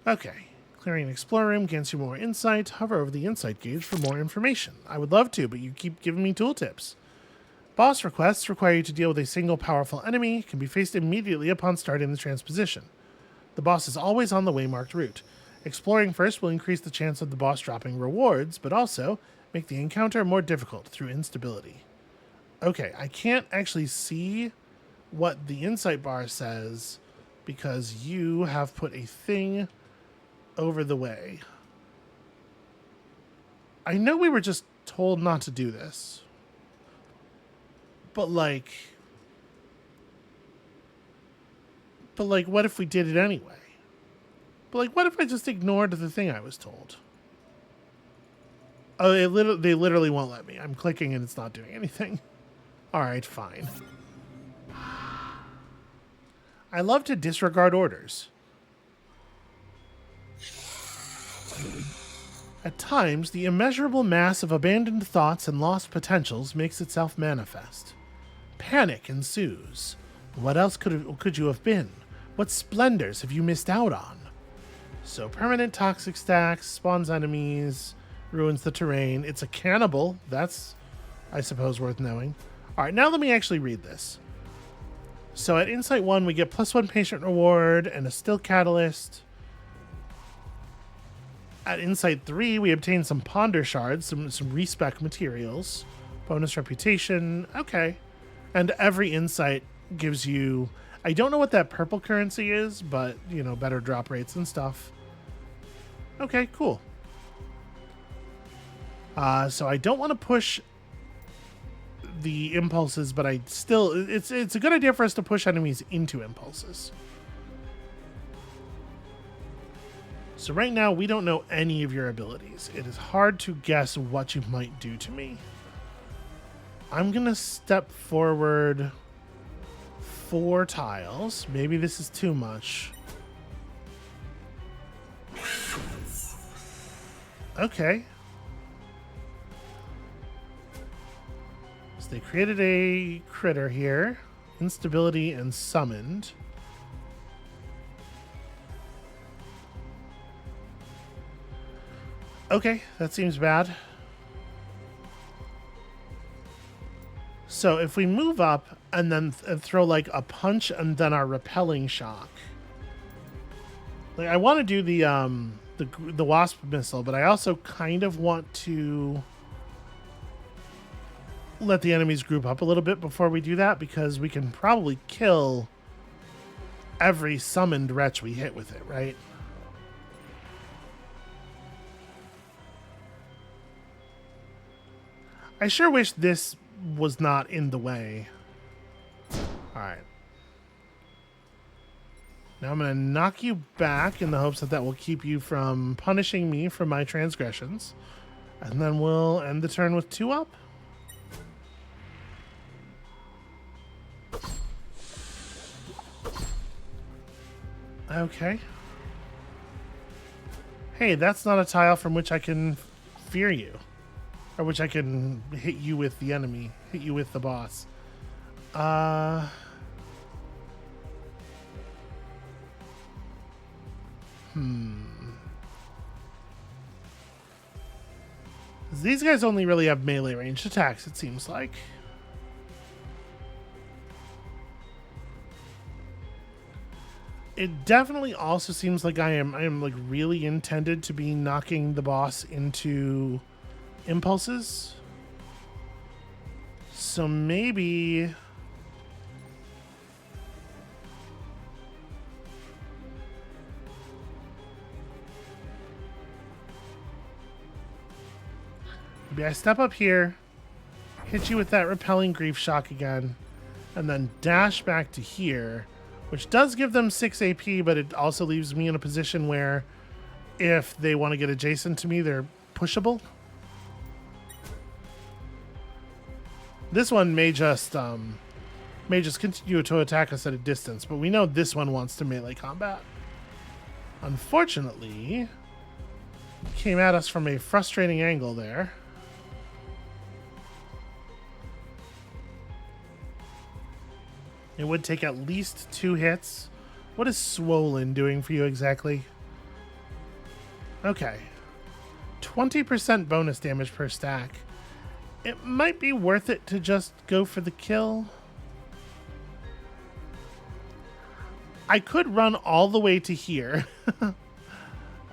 Okay. Clearing an explorer room gains you more insight. Hover over the insight gauge for more information. I would love to, but you keep giving me tooltips. Boss requests require you to deal with a single powerful enemy. Can be faced immediately upon starting the transposition. The boss is always on the waymarked route. Exploring first will increase the chance of the boss dropping rewards, but also make the encounter more difficult through instability. Okay, I can't actually see what the insight bar says because you have put a thing over the way. I know we were just told not to do this. But like, what if we did it anyway? But like, what if I just ignored the thing I was told? Oh, they literally won't let me. I'm clicking and it's not doing anything. All right, fine. I love to disregard orders. At times, the immeasurable mass of abandoned thoughts and lost potentials makes itself manifest. Panic ensues. What else could you have been? What splendors have you missed out on? So permanent toxic stacks, spawns enemies, ruins the terrain. It's a cannibal. That's, I suppose, worth knowing. All right, now let me actually read this. So at Insight 1, we get +1 patient reward and a still catalyst. At Insight 3, we obtain some ponder shards, some respec materials, bonus reputation. Okay. And every insight gives you, I don't know what that purple currency is, but, you know, better drop rates and stuff. Okay, cool. So I don't want to push the impulses, but I still, it's a good idea for us to push enemies into impulses. So right now, we don't know any of your abilities. It is hard to guess what you might do to me. I'm going to step forward 4 tiles. Maybe this is too much. Okay. So they created a critter here. Instability and summoned. Okay, that seems bad. So if we move up and then throw like a punch and then our repelling shock. Like I want to do the wasp missile, but I also kind of want to let the enemies group up a little bit before we do that, because we can probably kill every summoned wretch we hit with it, right? I sure wish this was not in the way. Alright. Now I'm going to knock you back in the hopes that that will keep you from punishing me for my transgressions. And then we'll end the turn with 2 up. Okay. Hey, that's not a tile from which I can fear you. Or which I can hit you with the enemy. Hit you with the boss. These guys only really have melee ranged attacks, it seems like. It definitely also seems like I am like really intended to be knocking the boss into impulses. So maybe I step up here, hit you with that repelling grief shock again, and then dash back to here, which does give them 6 AP, but it also leaves me in a position where if they want to get adjacent to me, they're pushable. This one may just continue to attack us at a distance, but we know this one wants to melee combat. Unfortunately, came at us from a frustrating angle there. It would take at least 2 hits. What is Swollen doing for you exactly? Okay. 20% bonus damage per stack. It might be worth it to just go for the kill. I could run all the way to here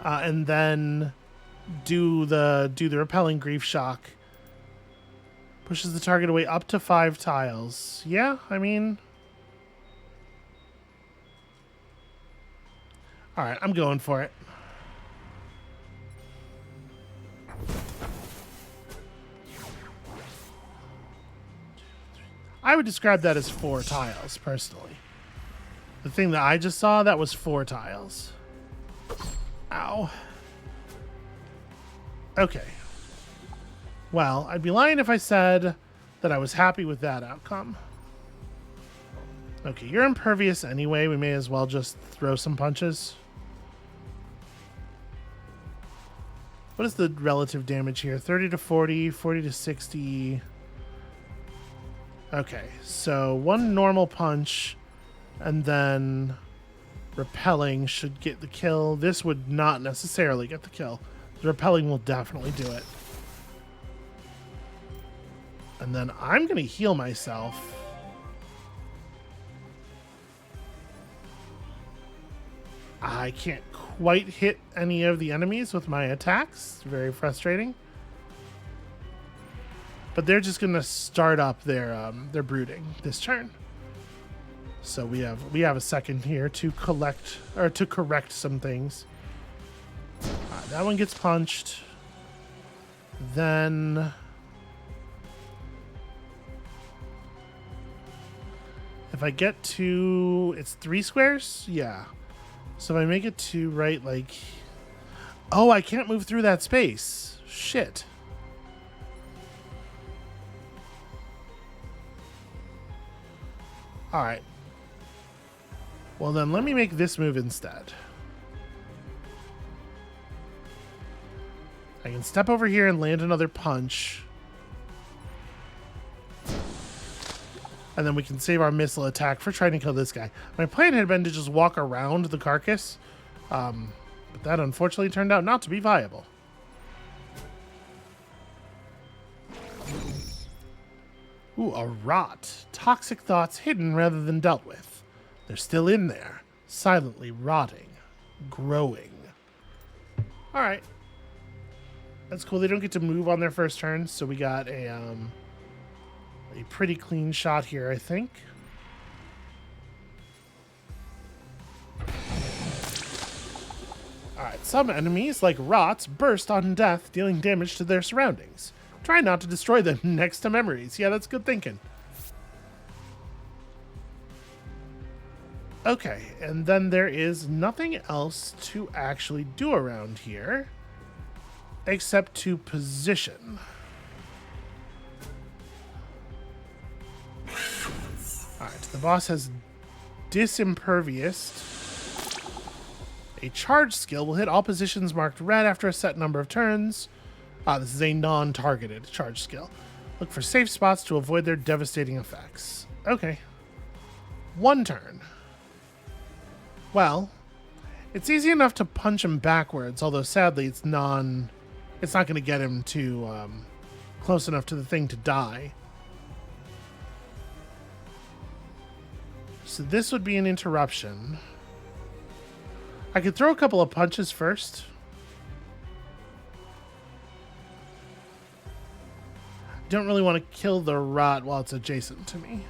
and then do the repelling grief shock. Pushes the target away up to 5 tiles. Yeah, I mean, all right, I'm going for it. I would describe that as 4 tiles, personally. The thing that I just saw, that was 4 tiles. Ow. Okay. Well, I'd be lying if I said that I was happy with that outcome. Okay, you're impervious anyway. We may as well just throw some punches. What is the relative damage here? 30 to 40, 40 to 60. Okay, so 1 normal punch and then repelling should get the kill. This would not necessarily get the kill. The repelling will definitely do it. And then I'm going to heal myself. I can't quite hit any of the enemies with my attacks. Very frustrating. But they're just going to start up their brooding this turn. So we have a second here to correct some things. That one gets punched. Then if I get to, it's 3 squares? Yeah. So if I make it to right, like, oh, I can't move through that space. Shit. All right. Well, then let me make this move instead. I can step over here and land another punch. And then we can save our missile attack for trying to kill this guy. My plan had been to just walk around the carcass. But that unfortunately turned out not to be viable. Ooh, a rot. Toxic thoughts hidden rather than dealt with. They're still in there, silently rotting, growing. All right. That's cool. They don't get to move on their first turn, so we got a pretty clean shot here, I think. Alright, some enemies, like rots, burst on death, dealing damage to their surroundings. Try not to destroy them next to memories. Yeah, that's good thinking. Okay, and then there is nothing else to actually do around here except to position. Alright, the boss has disimpervious a A charge skill will hit all positions marked red after a set number of turns. This is a non-targeted charge skill. Look for safe spots to avoid their devastating effects. Okay. 1 turn. Well, it's easy enough to punch him backwards, although sadly it's not going to get him to close enough to the thing to die. So this would be an interruption. I could throw a couple of punches first. Don't really want to kill the rot while it's adjacent to me.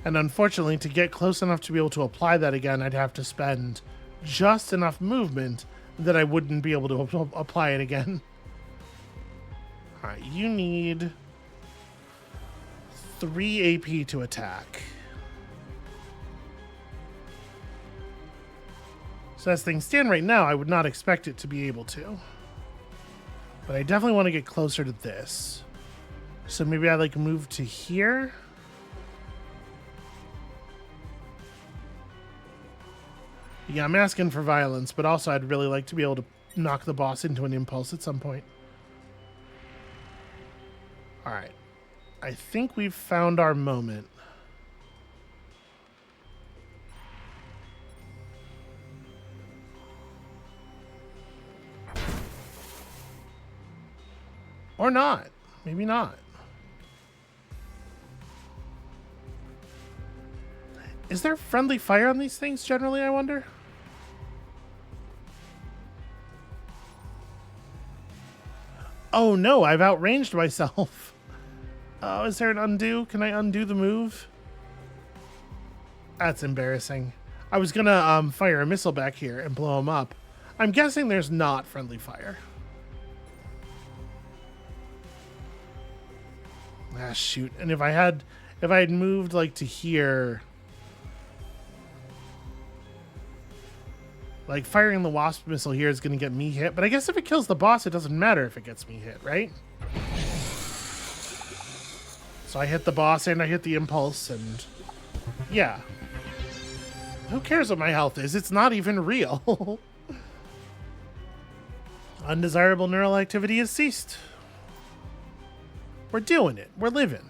And unfortunately, to get close enough to be able to apply that again, I'd have to spend just enough movement that I wouldn't be able to apply it again. All right, you need 3 AP to attack. So as things stand right now, I would not expect it to be able to. But I definitely want to get closer to this. So maybe I like move to here. Yeah, I'm asking for violence, but also I'd really like to be able to knock the boss into an impulse at some point. All right. I think we've found our moment. Or not. Maybe not. Is there friendly fire on these things generally, I wonder? Oh no, I've outranged myself. Oh, is there an undo? Can I undo the move? That's embarrassing. I was gonna fire a missile back here and blow him up. I'm guessing there's not friendly fire. Ah, shoot. And if I had moved like to here, like firing the wasp missile here is going to get me hit, but I guess if it kills the boss, it doesn't matter if it gets me hit, right? So I hit the boss and I hit the impulse, and yeah. Who cares what my health is? It's not even real. Undesirable neural activity has ceased. We're doing it. We're living.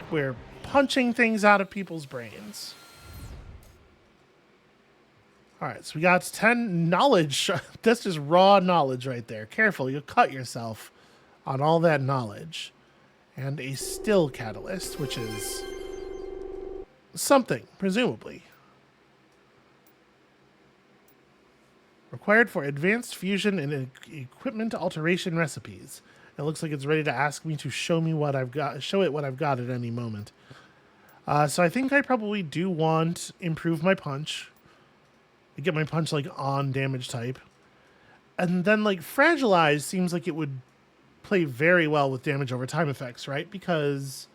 We're punching things out of people's brains. All right, so we got 10 knowledge. That's just raw knowledge right there. Careful, you'll cut yourself on all that knowledge. And a still catalyst, which is something, presumably. Required for advanced fusion and equipment alteration recipes. It looks like it's ready to ask me to show what I've got at any moment. So I think I probably do want improve my punch. Get my punch like on damage type. And then like fragilize seems like it would play very well with damage over time effects, right? Because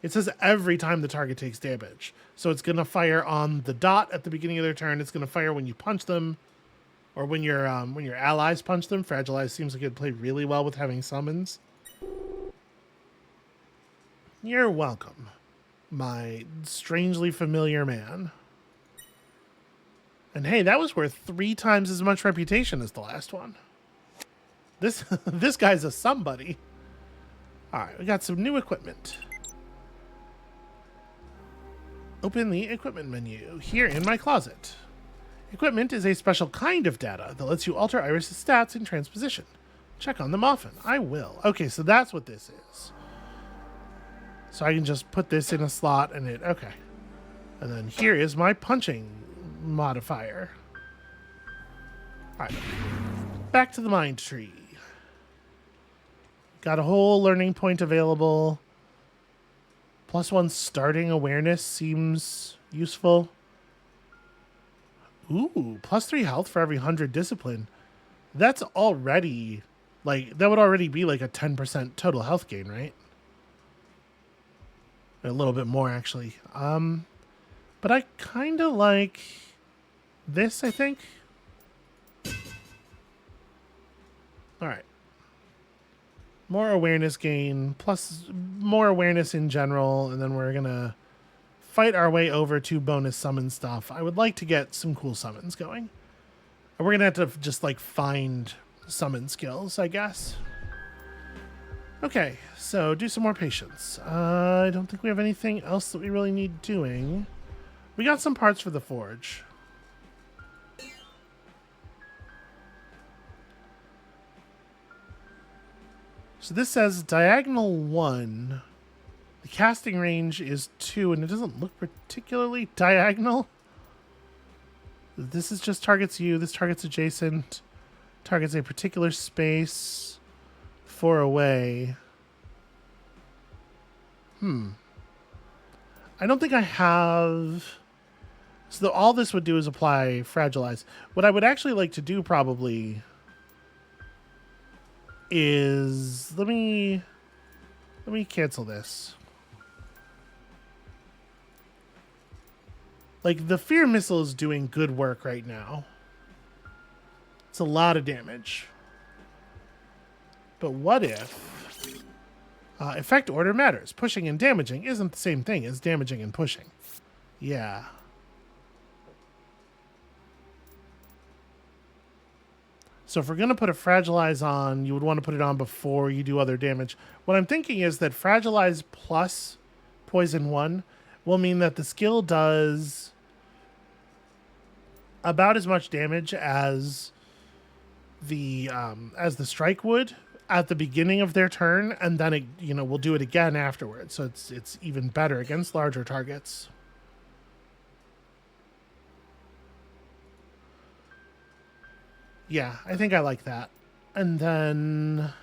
it says every time the target takes damage. So it's going to fire on the dot at the beginning of their turn. It's going to fire when you punch them, or when your allies punch them. Fragilize seems like it'd play really well with having summons. You're welcome, my strangely familiar man. And hey, that was worth 3 times as much reputation as the last one. This guy's a somebody. All right, we got some new equipment. Open the equipment menu here in my closet. Equipment is a special kind of data that lets you alter Iris' stats in transposition. Check on them often. I will. Okay, so that's what this is. So I can just put this in a slot and it... Okay. And then here is my punching modifier. All right. Back to the mind tree. Got a whole learning point available. +1 starting awareness seems useful. Ooh, +3 health for every 100 discipline. That's already, like, that would already be like a 10% total health gain, right? A little bit more, actually. But I kind of like this, I think. All right. More awareness gain, plus more awareness in general, and then we're gonna fight our way over to bonus summon stuff. I would like to get some cool summons going. We're gonna have to just like find summon skills, I guess. Okay, so do some more patience. I don't think we have anything else that we really need doing. We got some parts for the forge. So this says diagonal 1. The casting range is 2, and it doesn't look particularly diagonal. This is just targets you. This targets adjacent. Targets a particular space 4 away. I don't think I have... So all this would do is apply Fragilize. What I would actually like to do probably is... Let me cancel this. Like, the Fear Missile is doing good work right now. It's a lot of damage. But what if... effect order matters. Pushing and damaging isn't the same thing as damaging and pushing. Yeah. So if we're going to put a Fragilize on, you would want to put it on before you do other damage. What I'm thinking is that Fragilize plus Poison 1 will mean that the skill does about as much damage as the strike would at the beginning of their turn, and then it, we'll do it again afterwards. So it's even better against larger targets. Yeah, I think I like that. And then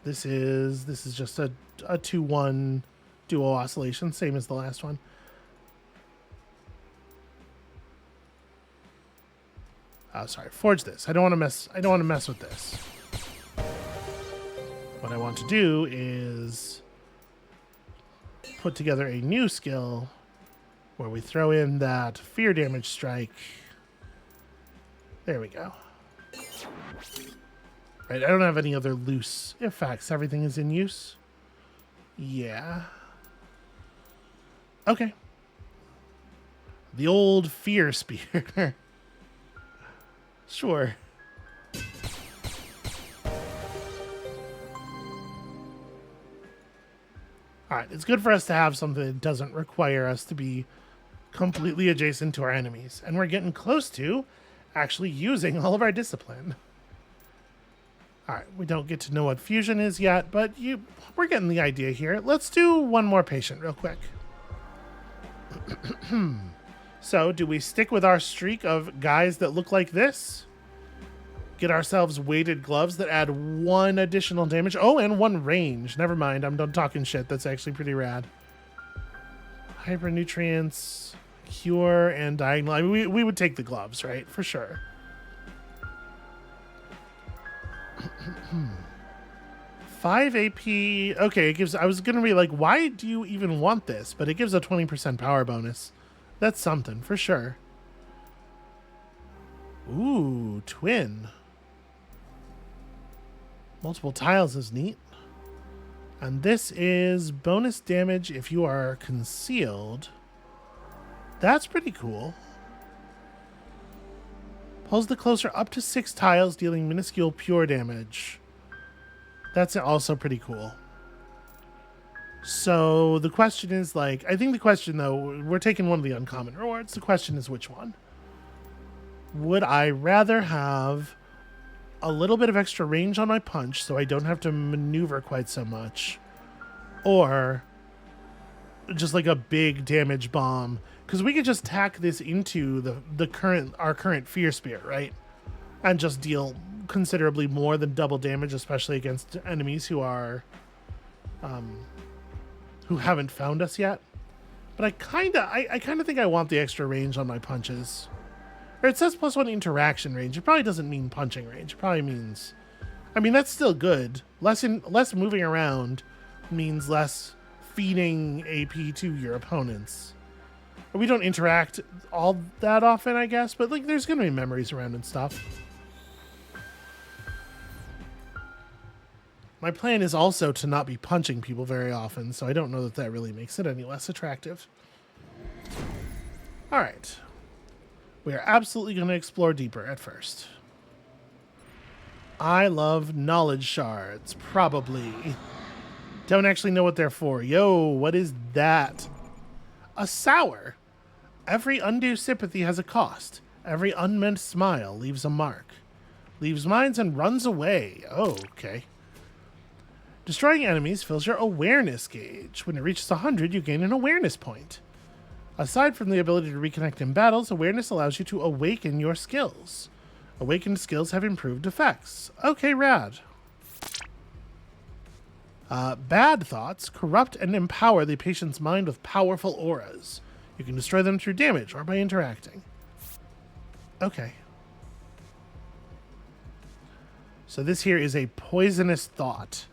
this is just a 2-1 duo oscillation, same as the last one. Sorry, forge this. I don't want to mess with this. What I want to do is put together a new skill where we throw in that fear damage strike. There we go. Right, I don't have any other loose effects. Everything is in use. Yeah. Okay. The old fear spear. Sure. Alright, it's good for us to have something that doesn't require us to be completely adjacent to our enemies. And we're getting close to actually using all of our discipline. Alright, we don't get to know what fusion is yet, but we're getting the idea here. Let's do one more patient real quick. So, do we stick with our streak of guys that look like this? Get ourselves weighted gloves that add 1 additional damage. Oh, and 1 range. Never mind, I'm done talking shit. That's actually pretty rad. Hypernutrients, cure, and diagonal. I mean, we would take the gloves, right? For sure. 5 AP. Okay, it gives... I was going to be like, why do you even want this? But it gives a 20% power bonus. That's something, for sure. Ooh, twin. Multiple tiles is neat. And this is bonus damage if you are concealed. That's pretty cool. Pulls the closer up to 6 tiles, dealing minuscule pure damage. That's also pretty cool. So the question is, like, I think the question, though, we're taking one of the uncommon rewards. The question is which one? Would I rather have a little bit of extra range on my punch so I don't have to maneuver quite so much, or just like a big damage bomb? Because we could just tack this into our current fear spear, right? And just deal considerably more than double damage, especially against enemies who are who haven't found us yet. But I kind of think I want the extra range on my punches. Or it says +1 interaction range. It probably doesn't mean punching range. It probably means... I mean, that's still good. Less moving around means less feeding AP to your opponents. We don't interact all that often, I guess, but like there's going to be memories around and stuff. My plan is also to not be punching people very often, so I don't know that that really makes it any less attractive. All right. We are absolutely going to explore deeper at first. I love knowledge shards, probably. Don't actually know what they're for. Yo, what is that? A sour. Every undue sympathy has a cost. Every unmeant smile leaves a mark. Leaves minds and runs away. Oh, okay. Destroying enemies fills your awareness gauge. When it reaches 100, you gain an awareness point. Aside from the ability to reconnect in battles, awareness allows you to awaken your skills. Awakened skills have improved effects. Okay, rad. Bad thoughts corrupt and empower the patient's mind with powerful auras. You can destroy them through damage or by interacting. Okay. So this here is a poisonous thought.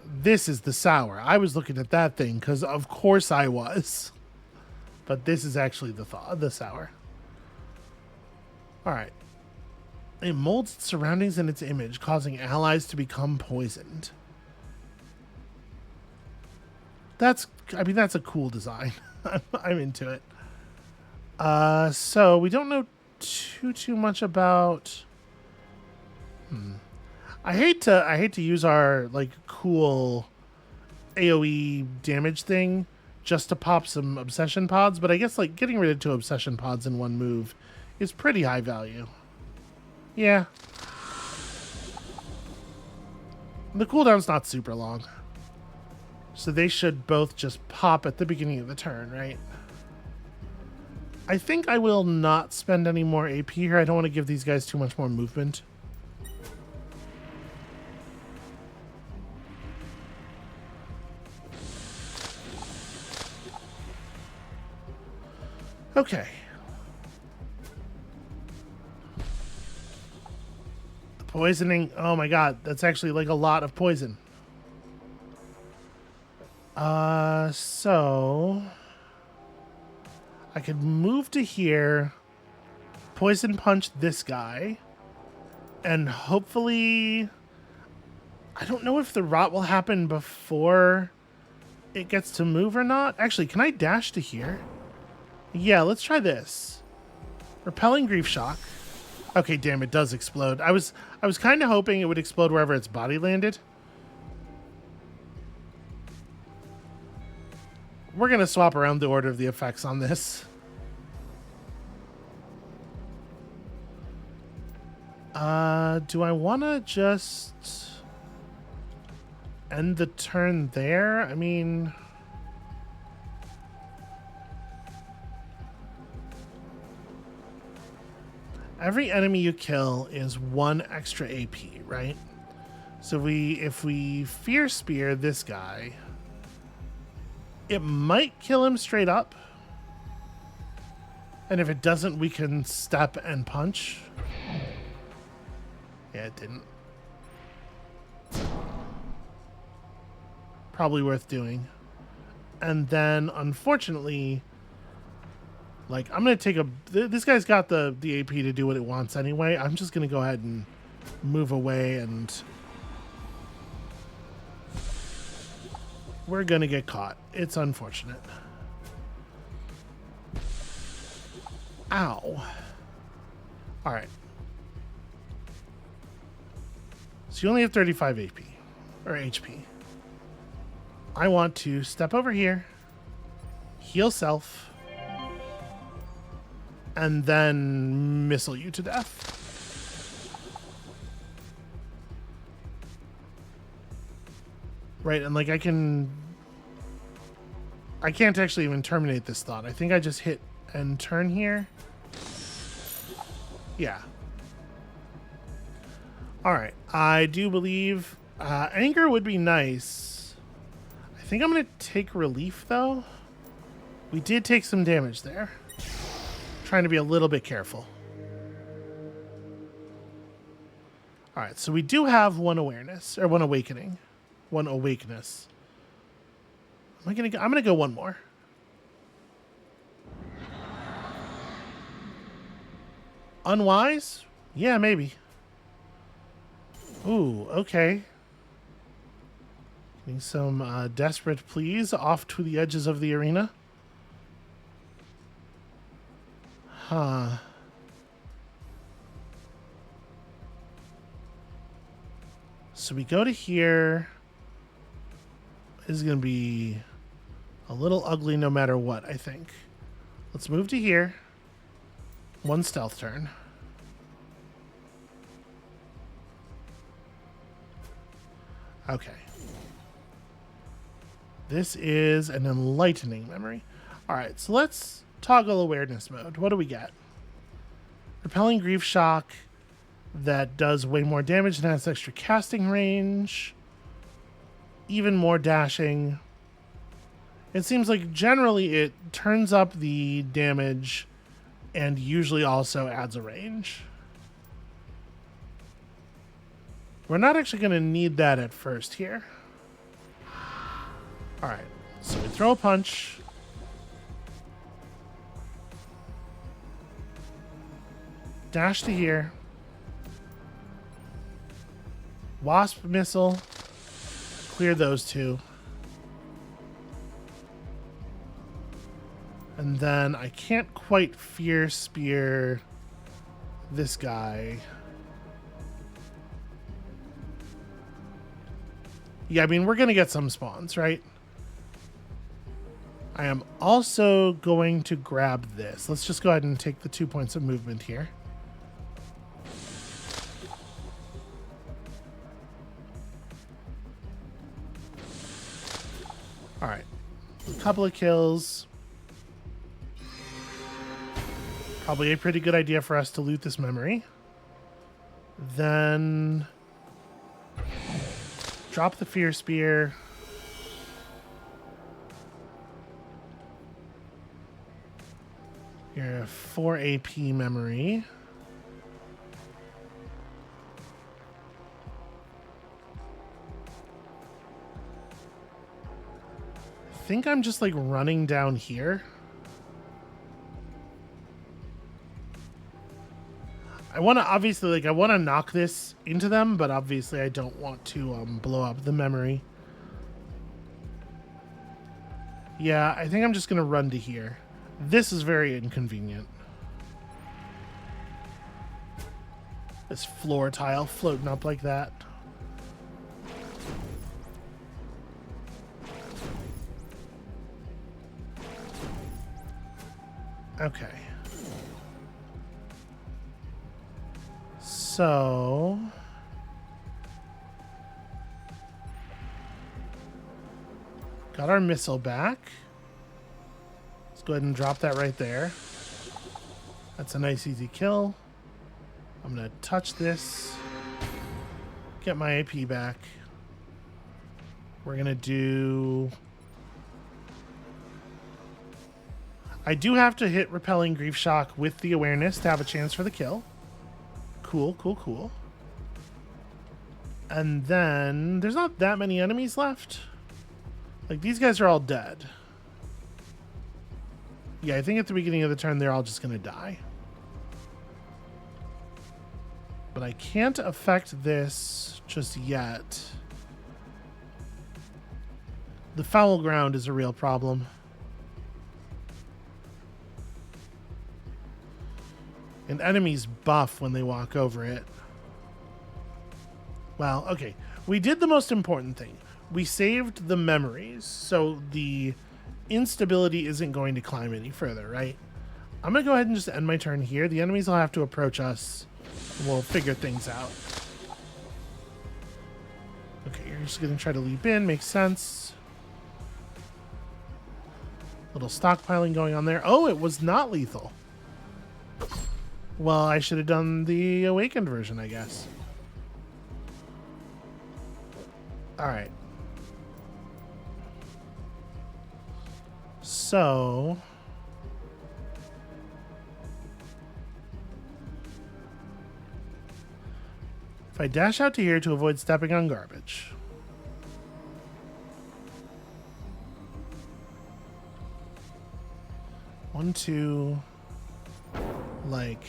This is the sour. I was looking at that thing because of course I was. But this is actually the sour. All right. It molds its surroundings in its image, causing allies to become poisoned. That's a cool design. I'm into it. So we don't know too much about. I hate to use our like cool AoE damage thing just to pop some obsession pods, but I guess like getting rid of 2 obsession pods in one move is pretty high value. Yeah. The cooldown's not super long. So they should both just pop at the beginning of the turn, right? I think I will not spend any more AP here. I don't want to give these guys too much more movement. Okay. The poisoning. Oh my god, that's actually like a lot of poison. So I could move to here, poison punch this guy, and hopefully, I don't know if the rot will happen before it gets to move or not. Actually, can I dash to here? Yeah, let's try this. Repelling grief shock. Okay, damn, it does explode. I was kind of hoping it would explode wherever its body landed. We're going to swap around the order of the effects on this. Do I want to just end the turn there? I mean, every enemy you kill is 1 extra AP, right? So if we fear spear this guy, it might kill him straight up. And if it doesn't, we can step and punch. Yeah, it didn't. Probably worth doing. And then, unfortunately, like, I'm going to take a... This guy's got the AP to do what it wants anyway. I'm just going to go ahead and move away, and we're going to get caught. It's unfortunate. Ow. All right. So you only have 35 AP, or HP. I want to step over here, heal self, and then missile you to death. Right, and like I can't actually even terminate this thought. I think I just hit and turn here. Yeah. All right, I do believe anger would be nice. I think I'm going to take relief, though. We did take some damage there. Trying to be a little bit careful. All right, so we do have 1 awareness, or 1 awakening. 1 awakeness. I'm gonna go 1 more. Unwise? Yeah, maybe. Ooh, okay. Getting some desperate pleas off to the edges of the arena. Huh. So we go to here. This is going to be a little ugly no matter what, I think. Let's move to here. One stealth turn. Okay. This is an enlightening memory. All right, so let's toggle awareness mode. What do we get? Repelling grief shock that does way more damage and has extra casting range. Even more dashing. It seems like generally it turns up the damage and usually also adds a range. We're not actually going to need that at first here. All right, so we throw a punch. Dash to here. Wasp missile. Clear those two. And then I can't quite fear spear this guy. Yeah, I mean, we're going to get some spawns, right? I am also going to grab this. Let's just go ahead and take the 2 points of movement here. All right. A couple of kills. Probably a pretty good idea for us to loot this memory. Then drop the fear spear. Your 4 AP memory. I think I'm just like running down here. I want to obviously I want to knock this into them, but obviously I don't want to blow up the memory. Yeah, I think I'm just going to run to here. This is very inconvenient. This floor tile floating up like that. Okay. So got our missile back. Let's go ahead and drop that right there. That's a nice easy kill. I'm gonna touch this, get my AP back. We're gonna do, I do have to hit repelling grief shock with the awareness to have a chance for the kill. Cool, cool, cool. And then there's not that many enemies left. Like, these guys are all dead. Yeah, I think at the beginning of the turn they're all just gonna die. But I can't affect this just yet. The foul ground is a real problem. And enemies buff when they walk over it. Well, okay. We did the most important thing. We saved the memories, so the instability isn't going to climb any further, right? I'm going to go ahead and just end my turn here. The enemies will have to approach us. And we'll figure things out. Okay, you're just going to try to leap in. Makes sense. Little stockpiling going on there. Oh, it was not lethal. Well, I should have done the awakened version, I guess. All right. So if I dash out to here to avoid stepping on garbage. One, two. Like,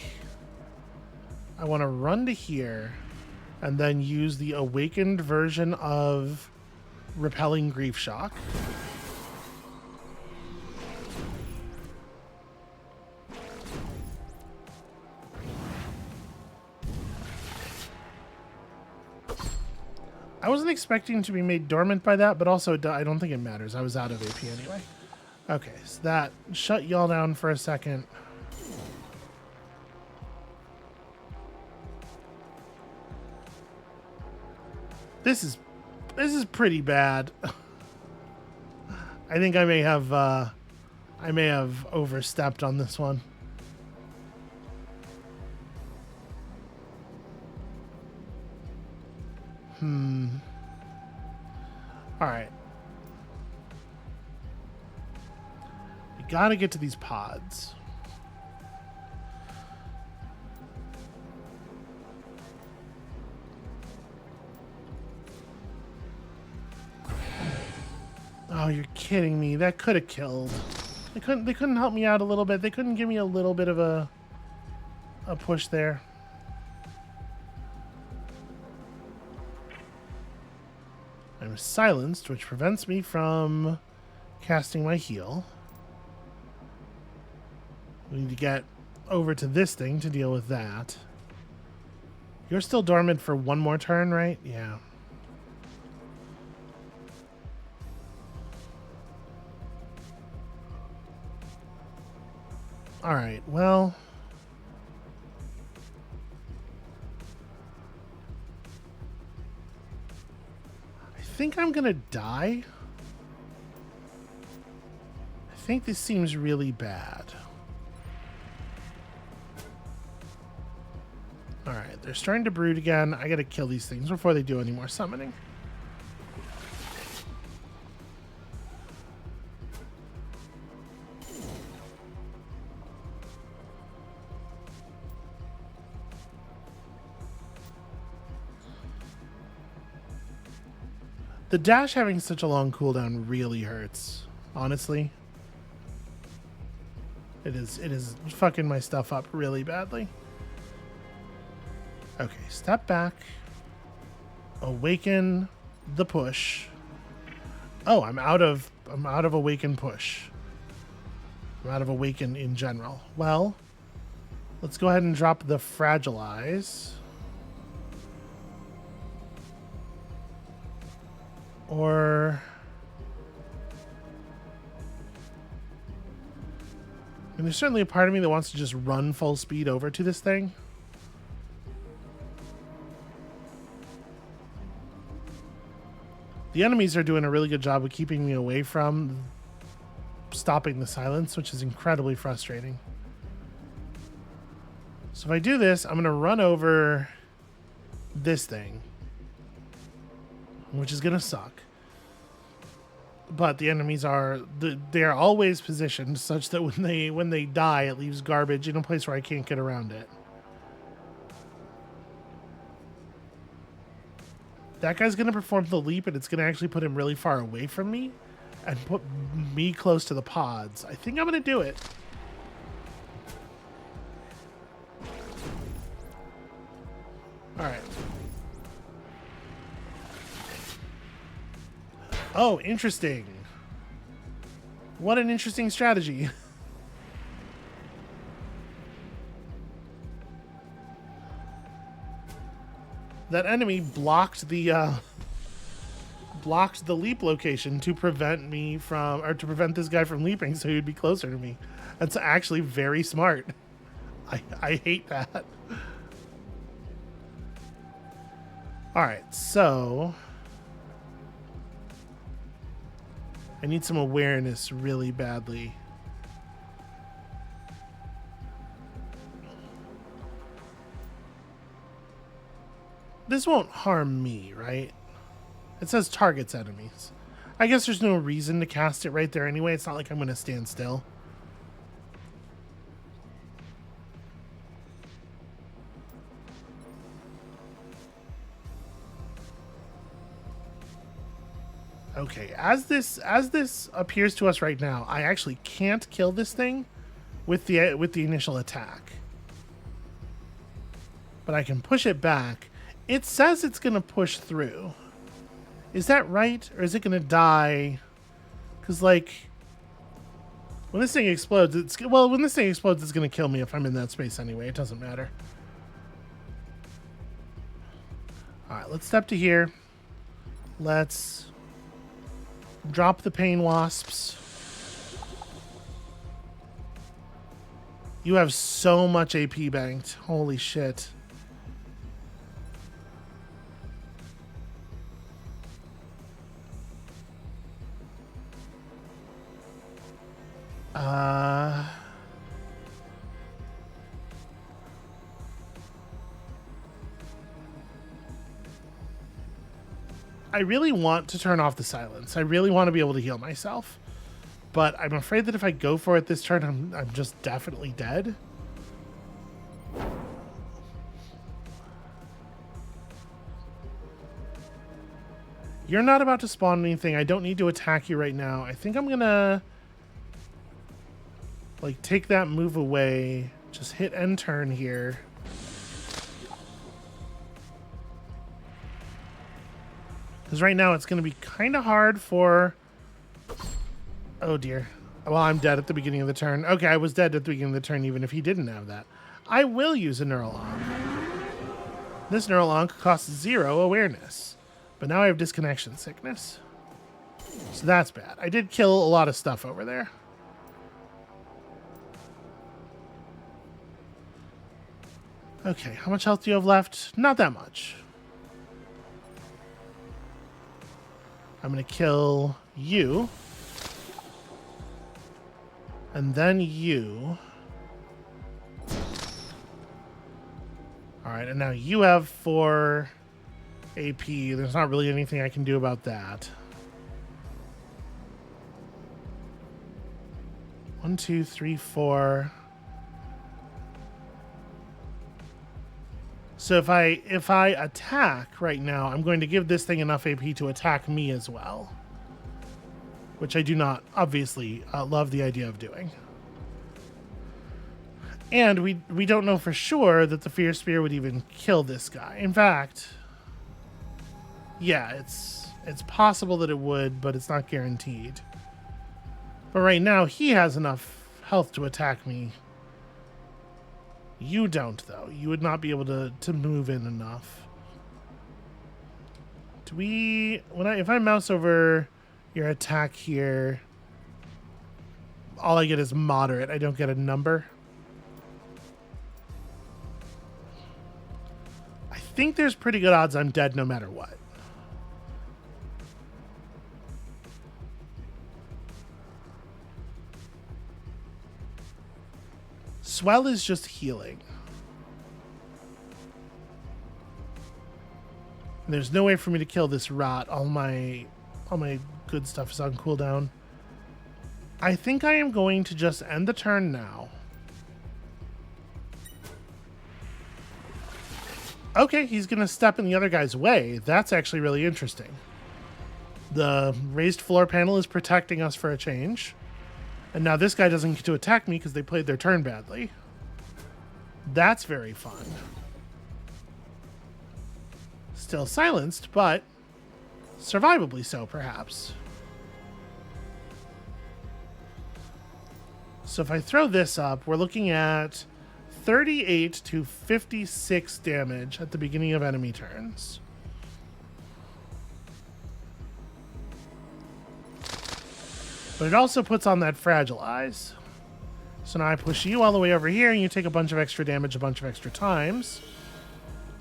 I want to run to here and then use the awakened version of repelling grief shock. I wasn't expecting to be made dormant by that, but also I don't think it matters. I was out of AP anyway. Okay, so that shut y'all down for a second. This is pretty bad. I think I may have overstepped on this one. All right. We gotta get to these pods. Oh, you're kidding me. That could have killed. They couldn't help me out a little bit. They couldn't give me a little bit of a push there. I'm silenced, which prevents me from casting my heal. We need to get over to this thing to deal with that. You're still dormant for one more turn, right? Yeah. All right, well... I think I'm gonna die. I think this seems really bad. All right, they're starting to brood again. I gotta kill these things before they do any more summoning. The dash having such a long cooldown really hurts, honestly. It is fucking my stuff up really badly. Okay, step back. Awaken the push. Oh, I'm out of awaken push. I'm out of awaken in general. Well, let's go ahead and drop the fragilize. Or and there's certainly a part of me that wants to just run full speed over to this thing. The enemies are doing a really good job of keeping me away from stopping the silence, which is incredibly frustrating. So if I do this, I'm going to run over this thing, which is going to suck. But the enemies are always positioned such that when they die, it leaves garbage in a place where I can't get around it. That guy's going to perform the leap, and it's going to actually put him really far away from me and put me close to the pods. I think I'm going to do it. All right. Oh, interesting. What an interesting strategy. That enemy blocked the leap location to prevent me from, or to prevent this guy from leaping so he'd be closer to me. That's actually very smart. I hate that. All right, so I need some awareness really badly. This won't harm me, right? It says targets enemies. I guess there's no reason to cast it right there anyway. It's not like I'm going to stand still. Okay, as this appears to us right now, I actually can't kill this thing with the initial attack. But I can push it back. It says it's going to push through. Is that right? Or is it going to die? Because, like, when this thing explodes, it's going to kill me if I'm in that space anyway. It doesn't matter. All right, let's step to here. Let's drop the pain wasps. You have so much AP banked. Holy shit. I really want to turn off the silence. I really want to be able to heal myself. But I'm afraid that if I go for it this turn, I'm just definitely dead. You're not about to spawn anything. I don't need to attack you right now. I think I'm gonna like take that move away. Just hit end turn here. Because right now it's going to be kind of hard for... Oh, dear. Well, I'm dead at the beginning of the turn. Okay, I was dead at the beginning of the turn even if he didn't have that. I will use a Neural Onk. This Neural Onk costs 0 awareness. But now I have disconnection sickness. So that's bad. I did kill a lot of stuff over there. Okay, how much health do you have left? Not that much. I'm going to kill you. And then you. Alright, and now you have 4 AP. There's not really anything I can do about that. 1, 2, 3, 4. So if I attack right now, I'm going to give this thing enough AP to attack me as well. Which I do not, obviously, love the idea of doing. And we don't know for sure that the Fear Spear would even kill this guy. In fact, yeah, it's possible that it would, but it's not guaranteed. But right now, he has enough health to attack me. You don't, though. You would not be able to move in enough. Do we... if I mouse over your attack here, all I get is moderate. I don't get a number. I think there's pretty good odds I'm dead no matter what. Swell is just healing. There's no way for me to kill this rot. All my good stuff is on cooldown. I think I am going to just end the turn now. Okay, he's going to step in the other guy's way. That's actually really interesting. The raised floor panel is protecting us for a change. And now this guy doesn't get to attack me because they played their turn badly. That's very fun. Still silenced, but survivably so, perhaps. So if I throw this up, we're looking at 38 to 56 damage at the beginning of enemy turns. But it also puts on that Fragilize. So now I push you all the way over here, and you take a bunch of extra damage a bunch of extra times.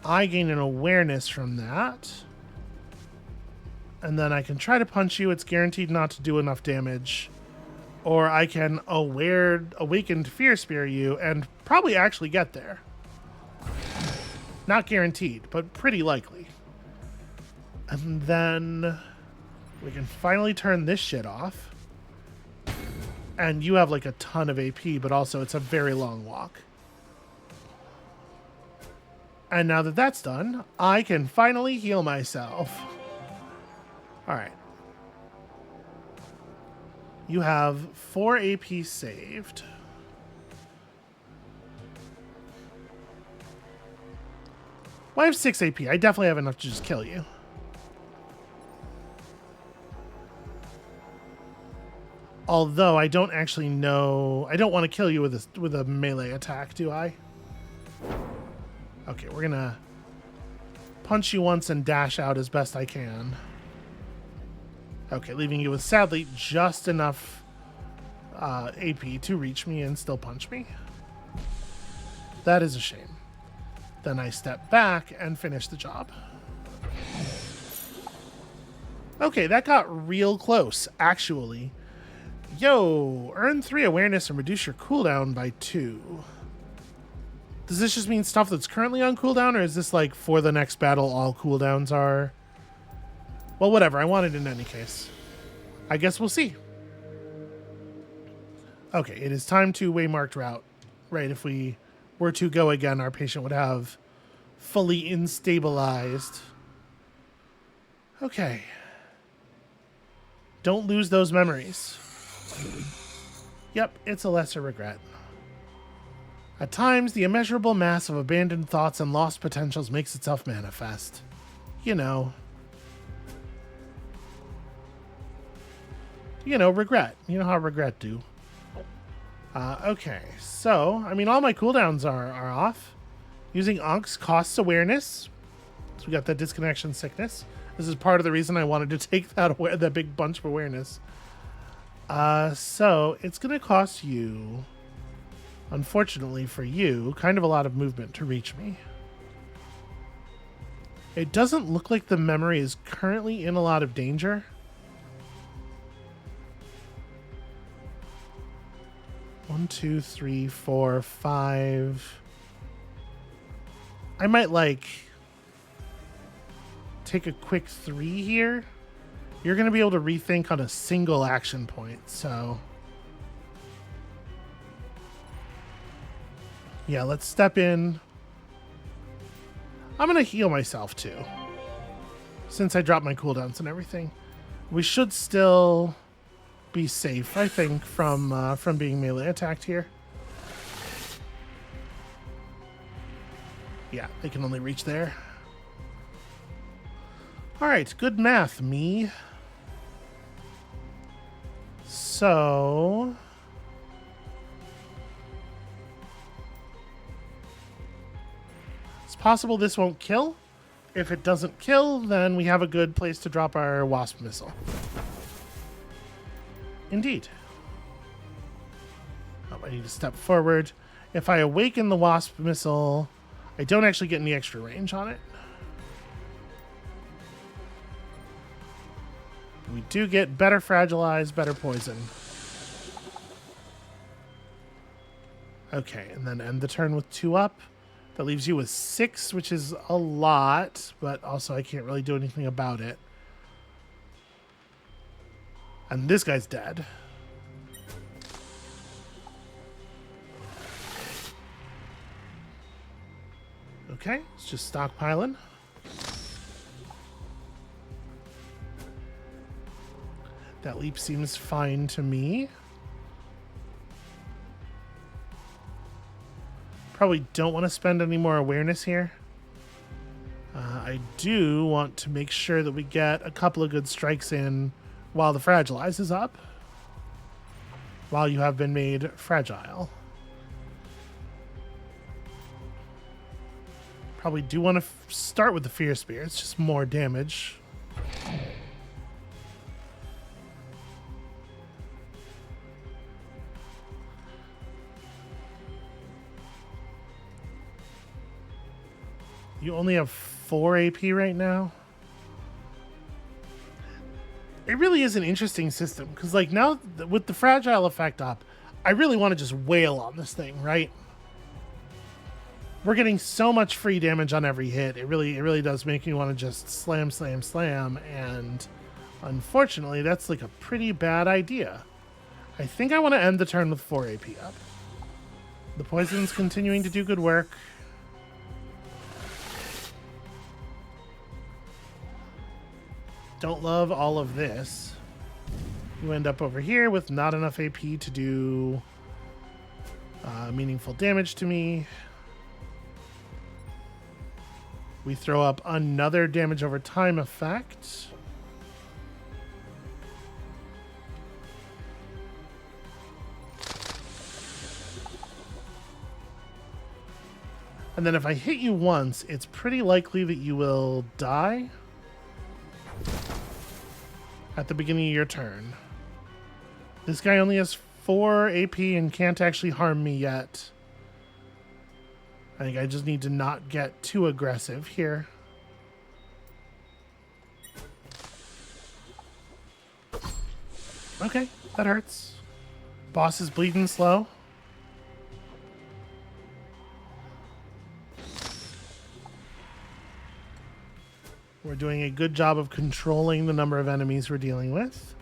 I gain an awareness from that. And then I can try to punch you. It's guaranteed not to do enough damage. Or I can awakened Fear Spear you and probably actually get there. Not guaranteed, but pretty likely. And then we can finally turn this shit off. And you have like a ton of AP, but also it's a very long walk. And now that that's done, I can finally heal myself. All right. You have 4 AP saved. Well, I have 6 AP. I definitely have enough to just kill you. Although I don't actually know... I don't want to kill you with a melee attack, do I? Okay, we're going to punch you once and dash out as best I can. Okay, leaving you with, sadly, just enough AP to reach me and still punch me. That is a shame. Then I step back and finish the job. Okay, that got real close, actually. Yo, earn 3 awareness and reduce your cooldown by 2. Does this just mean stuff that's currently on cooldown, or is this like for the next battle all cooldowns are? Well, whatever. I want it in any case. I guess we'll see. Okay, it is time to waymarked route. Right, if we were to go again, our patient would have fully instabilized. Okay. Don't lose those memories. Yep, it's a lesser regret. At times, the immeasurable mass of abandoned thoughts and lost potentials makes itself manifest. You know, regret. You know how regret do. Okay, so, I mean, all my cooldowns are off. Using Unks costs awareness. So we got that disconnection sickness. This is part of the reason I wanted to take that big bunch of awareness. So it's going to cost you, unfortunately for you, kind of a lot of movement to reach me. It doesn't look like the memory is currently in a lot of danger. One, two, three, four, five. I might take a quick 3 here. You're going to be able to rethink on a single action point, so... Yeah, let's step in. I'm going to heal myself, too. Since I dropped my cooldowns and everything. We should still be safe, I think, from being melee attacked here. Yeah, they can only reach there. Alright, good math, me. So... it's possible this won't kill. If it doesn't kill, then we have a good place to drop our wasp missile. Indeed. Oh, I need to step forward. If I awaken the wasp missile, I don't actually get any extra range on it. We do get better fragilize, better poison. Okay, and then end the turn with 2 up. That leaves you with 6, which is a lot, but also I can't really do anything about it. And this guy's dead. Okay, it's just stockpiling. That leap seems fine to me. Probably don't want to spend any more awareness here. I do want to make sure that we get a couple of good strikes in while the fragilize is up. While you have been made fragile. Probably do want to start with the Fear Spear. It's just more damage. You only have 4 AP right now? It really is an interesting system, because like now with the fragile effect up, I really want to just wail on this thing, right? We're getting so much free damage on every hit. It really does make me want to just slam, slam, slam, and unfortunately that's like a pretty bad idea. I think I want to end the turn with 4 AP up. The poison's continuing to do good work. Don't love all of this. You end up over here with not enough AP to do meaningful damage to me. We throw up another damage over time effect. And then if I hit you once, it's pretty likely that you will die at the beginning of your turn. This guy only has 4 AP and can't actually harm me yet. I think I just need to not get too aggressive here. Okay, that hurts. Boss is bleeding slow. We're doing a good job of controlling the number of enemies we're dealing with.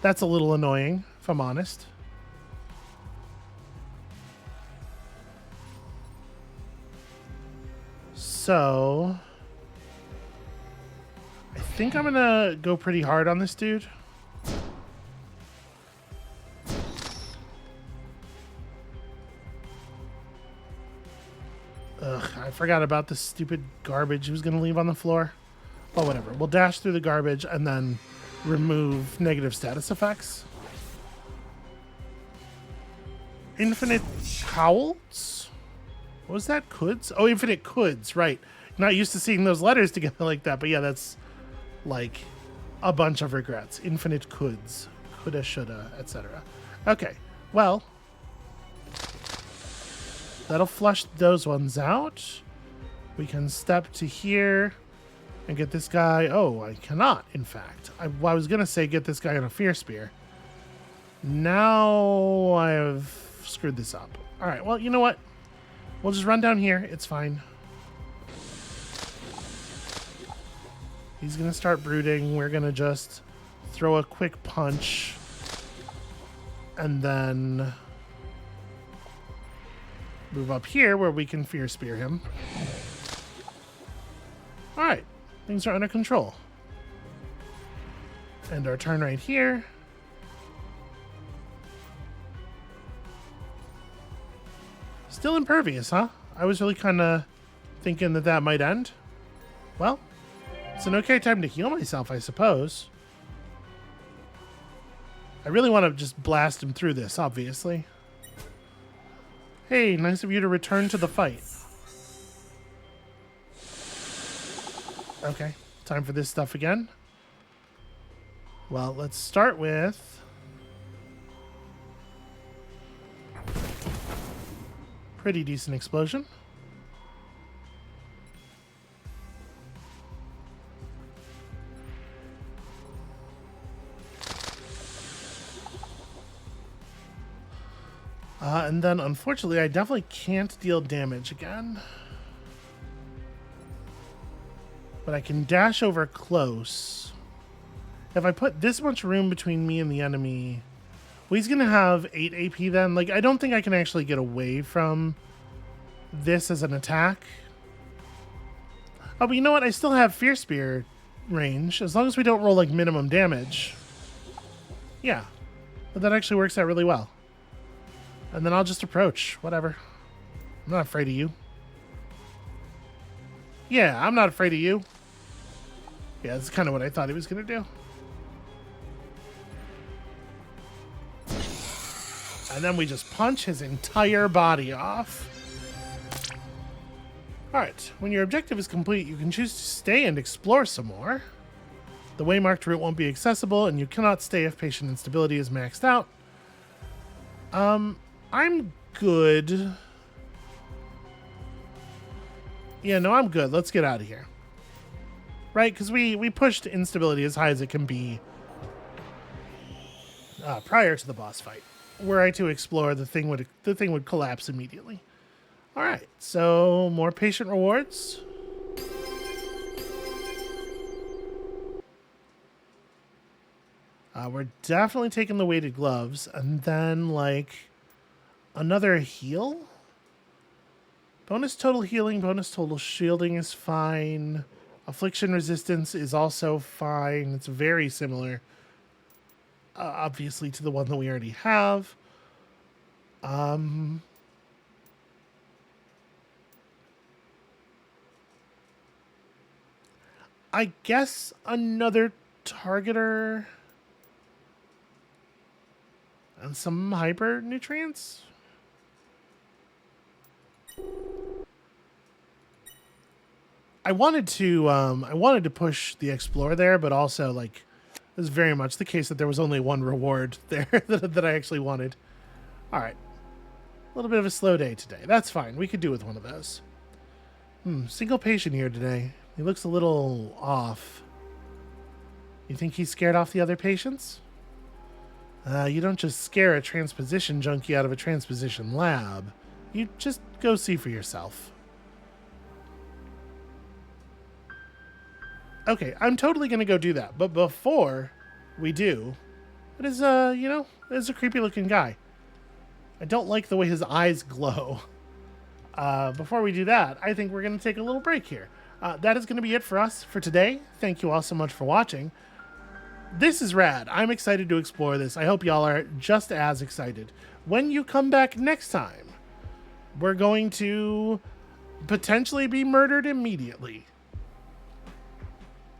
That's a little annoying, if I'm honest. So I think I'm gonna go pretty hard on this dude. Ugh, I forgot about this stupid garbage he was gonna leave on the floor. Well, whatever. We'll dash through the garbage and then remove negative status effects. Infinite cowls? What was that? Coulds? Oh, infinite coulds, right. Not used to seeing those letters together like that, but yeah, that's like a bunch of regrets. Infinite coulds. Coulda, shoulda, etc. Okay, well, that'll flush those ones out. We can step to here and get this guy. Oh, I cannot, in fact. I was going to say get this guy on a fear spear. Now I have screwed this up. All right, well, you know what? We'll just run down here. It's fine. He's going to start brooding. We're going to just throw a quick punch. And then move up here where we can fear spear him. All right. Things are under control. And our turn right here. Still impervious, huh? I was really kind of thinking that that might end. Well, it's an okay time to heal myself, I suppose. I really want to just blast him through this, obviously. Hey, nice of you to return to the fight. Okay, time for this stuff again. Well, let's start with... pretty decent explosion. And then, unfortunately, I definitely can't deal damage again. But I can dash over close. If I put this much room between me and the enemy... well, he's going to have 8 AP then. Like, I don't think I can actually get away from this as an attack. Oh, but you know what? I still have Fear Spear range. As long as we don't roll, like, minimum damage. Yeah. But that actually works out really well. And then I'll just approach. Whatever. I'm not afraid of you. Yeah, I'm not afraid of you. Yeah, that's kind of what I thought he was going to do. And then we just punch his entire body off. Alright, when your objective is complete, you can choose to stay and explore some more. The waymarked route won't be accessible, and you cannot stay if patient instability is maxed out. I'm good. Yeah, no, I'm good. Let's get out of here. Right, because we pushed instability as high as it can be prior to the boss fight. Were I to explore, the thing would collapse immediately. All right, so more patient rewards. We're definitely taking the weighted gloves, and then like another heal. Bonus total healing, bonus total shielding is fine. Affliction resistance is also fine. It's very similar, obviously, to the one that we already have. I guess another targeter and some hyper nutrients. I wanted to push the explore there, but also like it was very much the case that there was only one reward there that I actually wanted. All right, a little bit of a slow day today. That's fine. We could do with one of those. Single patient here today. He looks a little off. You think he's scared off the other patients? You don't just scare a transposition junkie out of a transposition lab. You just go see for yourself. Okay, I'm totally going to go do that. But before we do, it is, it is a creepy looking guy. I don't like the way his eyes glow. Before we do that, I think we're going to take a little break here. That is going to be it for us for today. Thank you all so much for watching. This is rad. I'm excited to explore this. I hope y'all are just as excited. When you come back next time, we're going to potentially be murdered immediately.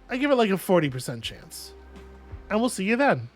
I give it like a 40% chance. And we'll see you then.